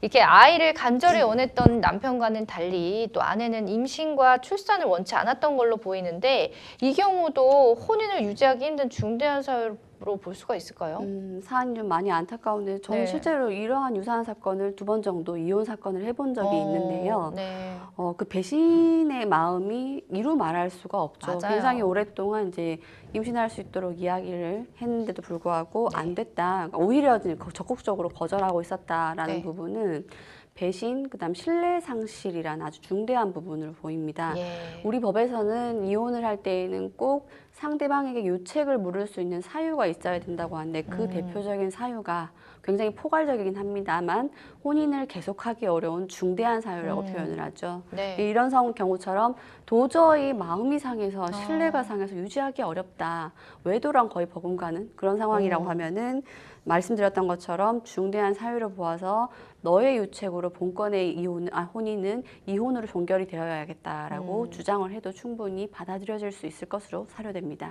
이렇게 아이를 간절히 원했던 남편과는 달리 또 아내는 임신과 출산을 원치 않았던 걸로 보이는데 이 경우도 혼인을 유지하기 힘든 중대한 사유로 볼 수가 있을까요? 사안이 좀 많이 안타까운데 저는 네. 실제로 이러한 유사한 사건을 2번 정도 이혼 사건을 해본 적이 있는데요. 네. 그 배신의 마음이 이루 말할 수가 없죠. 맞아요. 굉장히 오랫동안 이제 임신할 수 있도록 이야기를 했는데도 불구하고 안 됐다. 오히려 적극적으로 거절하고 있었다라는 네. 부분은 배신, 그다음 신뢰 상실이라는 아주 중대한 부분을 보입니다. 예. 우리 법에서는 이혼을 할 때에는 꼭 상대방에게 유책을 물을 수 있는 사유가 있어야 된다고 하는데 그 대표적인 사유가 굉장히 포괄적이긴 합니다만 혼인을 계속하기 어려운 중대한 사유라고 표현을 하죠. 네. 이런 경우처럼 도저히 마음이 상해서 신뢰가 상해서 유지하기 어렵다. 외도랑 거의 버금가는 그런 상황이라고 하면은 말씀드렸던 것처럼 중대한 사유를 보아서 너의 유책으로 본건의 혼인은 이혼으로 종결이 되어야겠다라고 주장을 해도 충분히 받아들여질 수 있을 것으로 사료됩니다.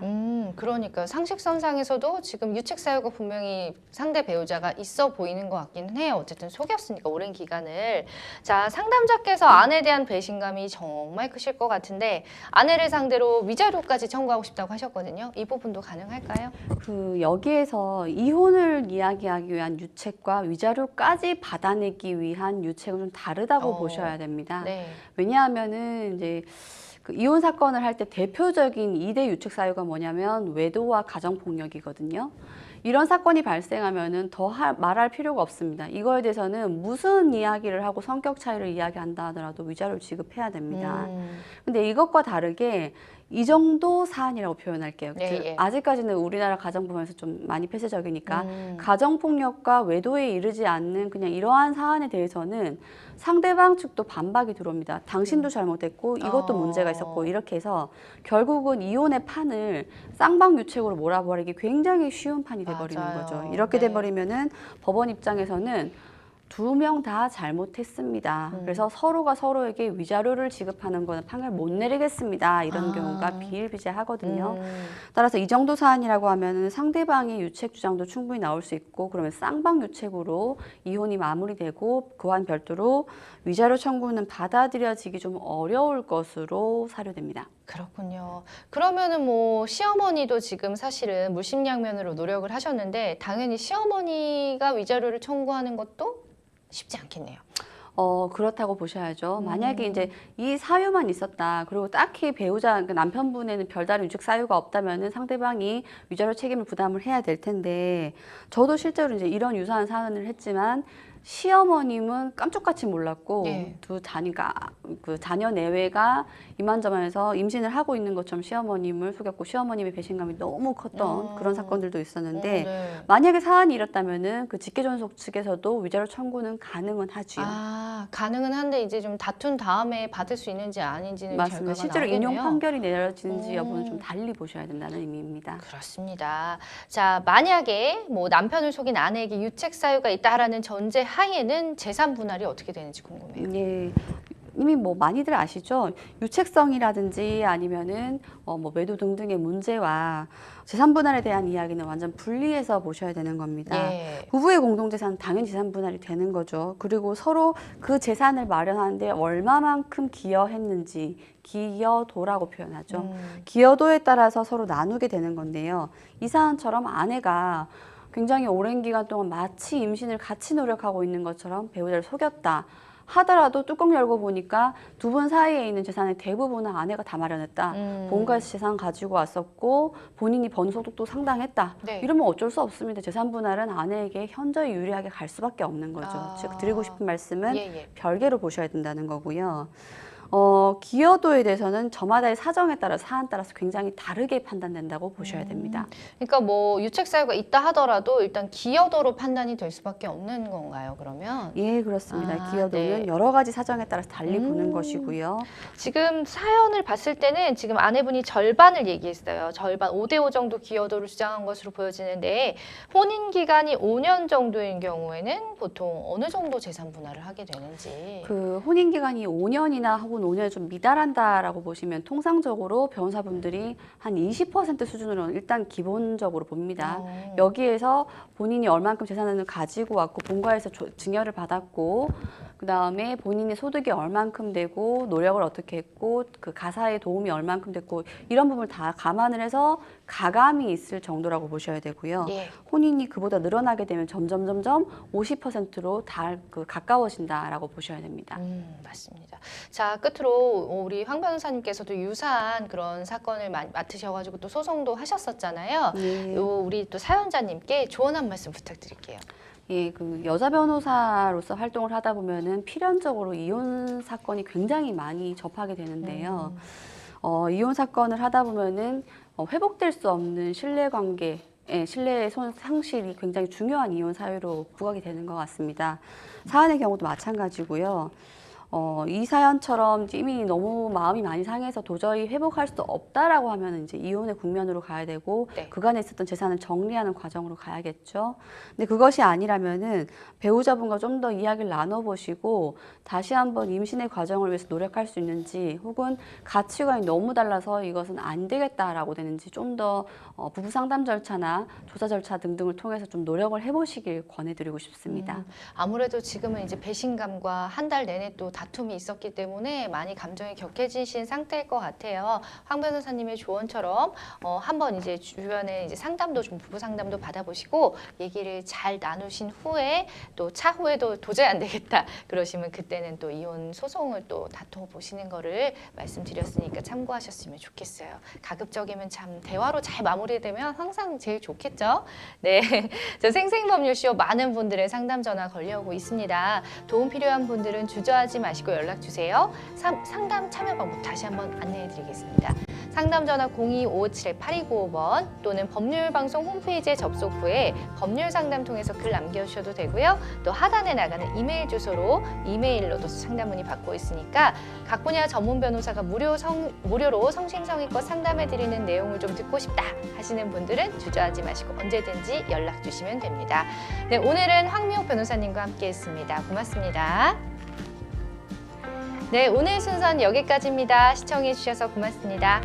그러니까 상식선상에서도 지금 유책 사유가 분명히 상대 배우자가 있어 보이는 것 같기는 해요. 어쨌든 속였으니까 오랜 기간을. 자, 상담자께서 아내에 대한 배신감이 정말 크실 것 같은데 아내를 상대로 위자료까지 청구하고 싶다고 하셨거든요. 이 부분도 가능할까요? 그 여기에서 이혼을 이야기하기 위한 유책과 위자료까지 받아내기 위한 유책은 좀 다르다고 보셔야 됩니다. 네. 왜냐하면은 이제 그 이혼 사건을 할 때 대표적인 2대 유책 사유가 뭐냐면 외도와 가정폭력이거든요. 이런 사건이 발생하면은 더 말할 필요가 없습니다. 이거에 대해서는 무슨 이야기를 하고 성격 차이를 이야기한다 하더라도 위자료를 지급해야 됩니다. 근데 이것과 다르게 이 정도 사안이라고 표현할게요. 네, 즉, 예. 아직까지는 우리나라 가정법에서 좀 많이 폐쇄적이니까 가정폭력과 외도에 이르지 않는 그냥 이러한 사안에 대해서는 상대방 측도 반박이 들어옵니다. 당신도 잘못했고 이것도 문제가 있었고 이렇게 해서 결국은 이혼의 판을 쌍방유책으로 몰아버리기 굉장히 쉬운 판이 돼버리는 맞아요. 거죠. 이렇게 네. 돼버리면은 법원 입장에서는 두 명 다 잘못했습니다. 그래서 서로가 서로에게 위자료를 지급하는 거는 판결 못 내리겠습니다. 이런 경우가 비일비재하거든요. 따라서 이 정도 사안이라고 하면은 상대방의 유책 주장도 충분히 나올 수 있고 그러면 쌍방 유책으로 이혼이 마무리되고 그와는 별도로 위자료 청구는 받아들여지기 좀 어려울 것으로 사료됩니다. 그렇군요. 그러면은 뭐 시어머니도 지금 사실은 물심양면으로 노력을 하셨는데 당연히 시어머니가 위자료를 청구하는 것도 쉽지 않겠네요. 그렇다고 보셔야죠. 만약에 이제 이 사유만 있었다. 그리고 딱히 배우자, 그러니까 남편분에는 별다른 유책 사유가 없다면은 상대방이 위자료 책임을 부담을 해야 될 텐데, 저도 실제로 이제 이런 유사한 사연을 했지만, 시어머님은 깜짝같이 몰랐고, 예. 두 자니까 그 자녀 내외가 이만저만해서 임신을 하고 있는 것처럼 시어머님을 속였고, 시어머님의 배신감이 너무 컸던 그런 사건들도 있었는데, 네. 만약에 사안이 이렇다면은 그 직계존속 측에서도 위자료 청구는 가능은 하지요. 아, 가능은 한데 이제 좀 다툰 다음에 받을 수 있는지 아닌지는 맞습니다. 결과가 실제로 나오겠네요. 인용 판결이 내려지는지 여부는 좀 달리 보셔야 된다는 의미입니다. 그렇습니다. 자, 만약에 뭐 남편을 속인 아내에게 유책 사유가 있다라는 전제 하에는 재산 분할이 어떻게 되는지 궁금해요. 예. 이미 뭐 많이들 아시죠? 유책성이라든지 아니면은 뭐 매도 등등의 문제와 재산 분할에 대한 이야기는 완전 분리해서 보셔야 되는 겁니다. 예. 부부의 공동재산은 당연히 재산 분할이 되는 거죠. 그리고 서로 그 재산을 마련하는데 얼마만큼 기여했는지 기여도라고 표현하죠. 기여도에 따라서 서로 나누게 되는 건데요. 이 사안처럼 아내가 굉장히 오랜 기간 동안 마치 임신을 같이 노력하고 있는 것처럼 배우자를 속였다 하더라도 뚜껑 열고 보니까 두 분 사이에 있는 재산의 대부분은 아내가 다 마련했다. 본가에서 재산 가지고 왔었고 본인이 번 소득도 상당했다. 네. 이러면 어쩔 수 없습니다. 재산 분할은 아내에게 현저히 유리하게 갈 수밖에 없는 거죠. 즉 드리고 싶은 말씀은 예. 별개로 보셔야 된다는 거고요. 기여도에 대해서는 저마다의 사정에 따라 사안 따라서 굉장히 다르게 판단된다고 보셔야 됩니다. 그러니까 뭐 유책 사유가 있다 하더라도 일단 기여도로 판단이 될 수밖에 없는 건가요, 그러면? 예, 그렇습니다. 아, 기여도는 네. 여러 가지 사정에 따라서 달리 보는 것이고요. 지금 사연을 봤을 때는 지금 아내분이 절반을 얘기했어요. 절반 5대5 정도 기여도를 주장한 것으로 보여지는데 혼인 기간이 5년 정도인 경우에는 보통 어느 정도 재산 분할을 하게 되는지. 그 혼인 기간이 5년이나 혹은 5년이 좀 미달한다라고 보시면 통상적으로 변호사분들이 한 20% 수준으로는 일단 기본적으로 봅니다. 여기에서 본인이 얼만큼 재산을 가지고 왔고 본가에서 증여를 받았고 그다음에 본인의 소득이 얼만큼 되고 노력을 어떻게 했고 그 가사의 도움이 얼만큼 됐고 이런 부분을 다 감안을 해서 가감이 있을 정도라고 보셔야 되고요. 예. 혼인이 그보다 늘어나게 되면 점점 50%로 가까워진다라고 보셔야 됩니다. 맞습니다. 자, 끝으로 우리 황 변호사님께서도 유사한 그런 사건을 맡으셔가지고 또 소송도 하셨었잖아요. 예. 우리 또 사연자님께 조언 한 말씀 부탁드릴게요. 예, 그 여자 변호사로서 활동을 하다 보면은 필연적으로 이혼 사건이 굉장히 많이 접하게 되는데요. 이혼 사건을 하다 보면은 회복될 수 없는 신뢰관계, 신뢰의 상실이 굉장히 중요한 이혼 사유로 부각이 되는 것 같습니다. 사안의 경우도 마찬가지고요. 이 사연처럼 이미 너무 마음이 많이 상해서 도저히 회복할 수 없다라고 하면 이제 이혼의 국면으로 가야 되고 네. 그간에 있었던 재산을 정리하는 과정으로 가야겠죠. 근데 그것이 아니라면은 배우자분과 좀 더 이야기를 나눠보시고 다시 한번 임신의 과정을 위해서 노력할 수 있는지 혹은 가치관이 너무 달라서 이것은 안 되겠다라고 되는지 좀 더 부부 상담 절차나 조사 절차 등등을 통해서 좀 노력을 해보시길 권해드리고 싶습니다. 아무래도 지금은 이제 배신감과 한 달 내내 또 다툼이 있었기 때문에 많이 감정이 격해지신 상태일 것 같아요. 황 변호사님의 조언처럼 한번 이제 주변에 이제 상담도 좀 부부 상담도 받아보시고 얘기를 잘 나누신 후에 또 차후에도 도저히 안 되겠다 그러시면 그때는 또 이혼 소송을 또 다퉈 보시는 거를 말씀드렸으니까 참고하셨으면 좋겠어요. 가급적이면 참 대화로 잘 마무리되면 항상 제일 좋겠죠. 네, 저 생생법률쇼 많은 분들의 상담 전화 걸려오고 있습니다. 도움 필요한 분들은 주저하지 마시고 연락 주세요. 상담 참여 방법 다시 한번 안내해 드리겠습니다. 상담 전화 0257-8295번 또는 법률방송 홈페이지에 접속 후에 법률 상담 통해서 글 남겨주셔도 되고요. 또 하단에 나가는 이메일 주소로 이메일로도 상담 문의 받고 있으니까 각 분야 전문 변호사가 무료로 성심성의껏 상담해 드리는 내용을 좀 듣고 싶다 하시는 분들은 주저하지 마시고 언제든지 연락 주시면 됩니다. 네, 오늘은 황미옥 변호사님과 함께했습니다. 고맙습니다. 네, 오늘 순서는 여기까지입니다. 시청해 주셔서 고맙습니다.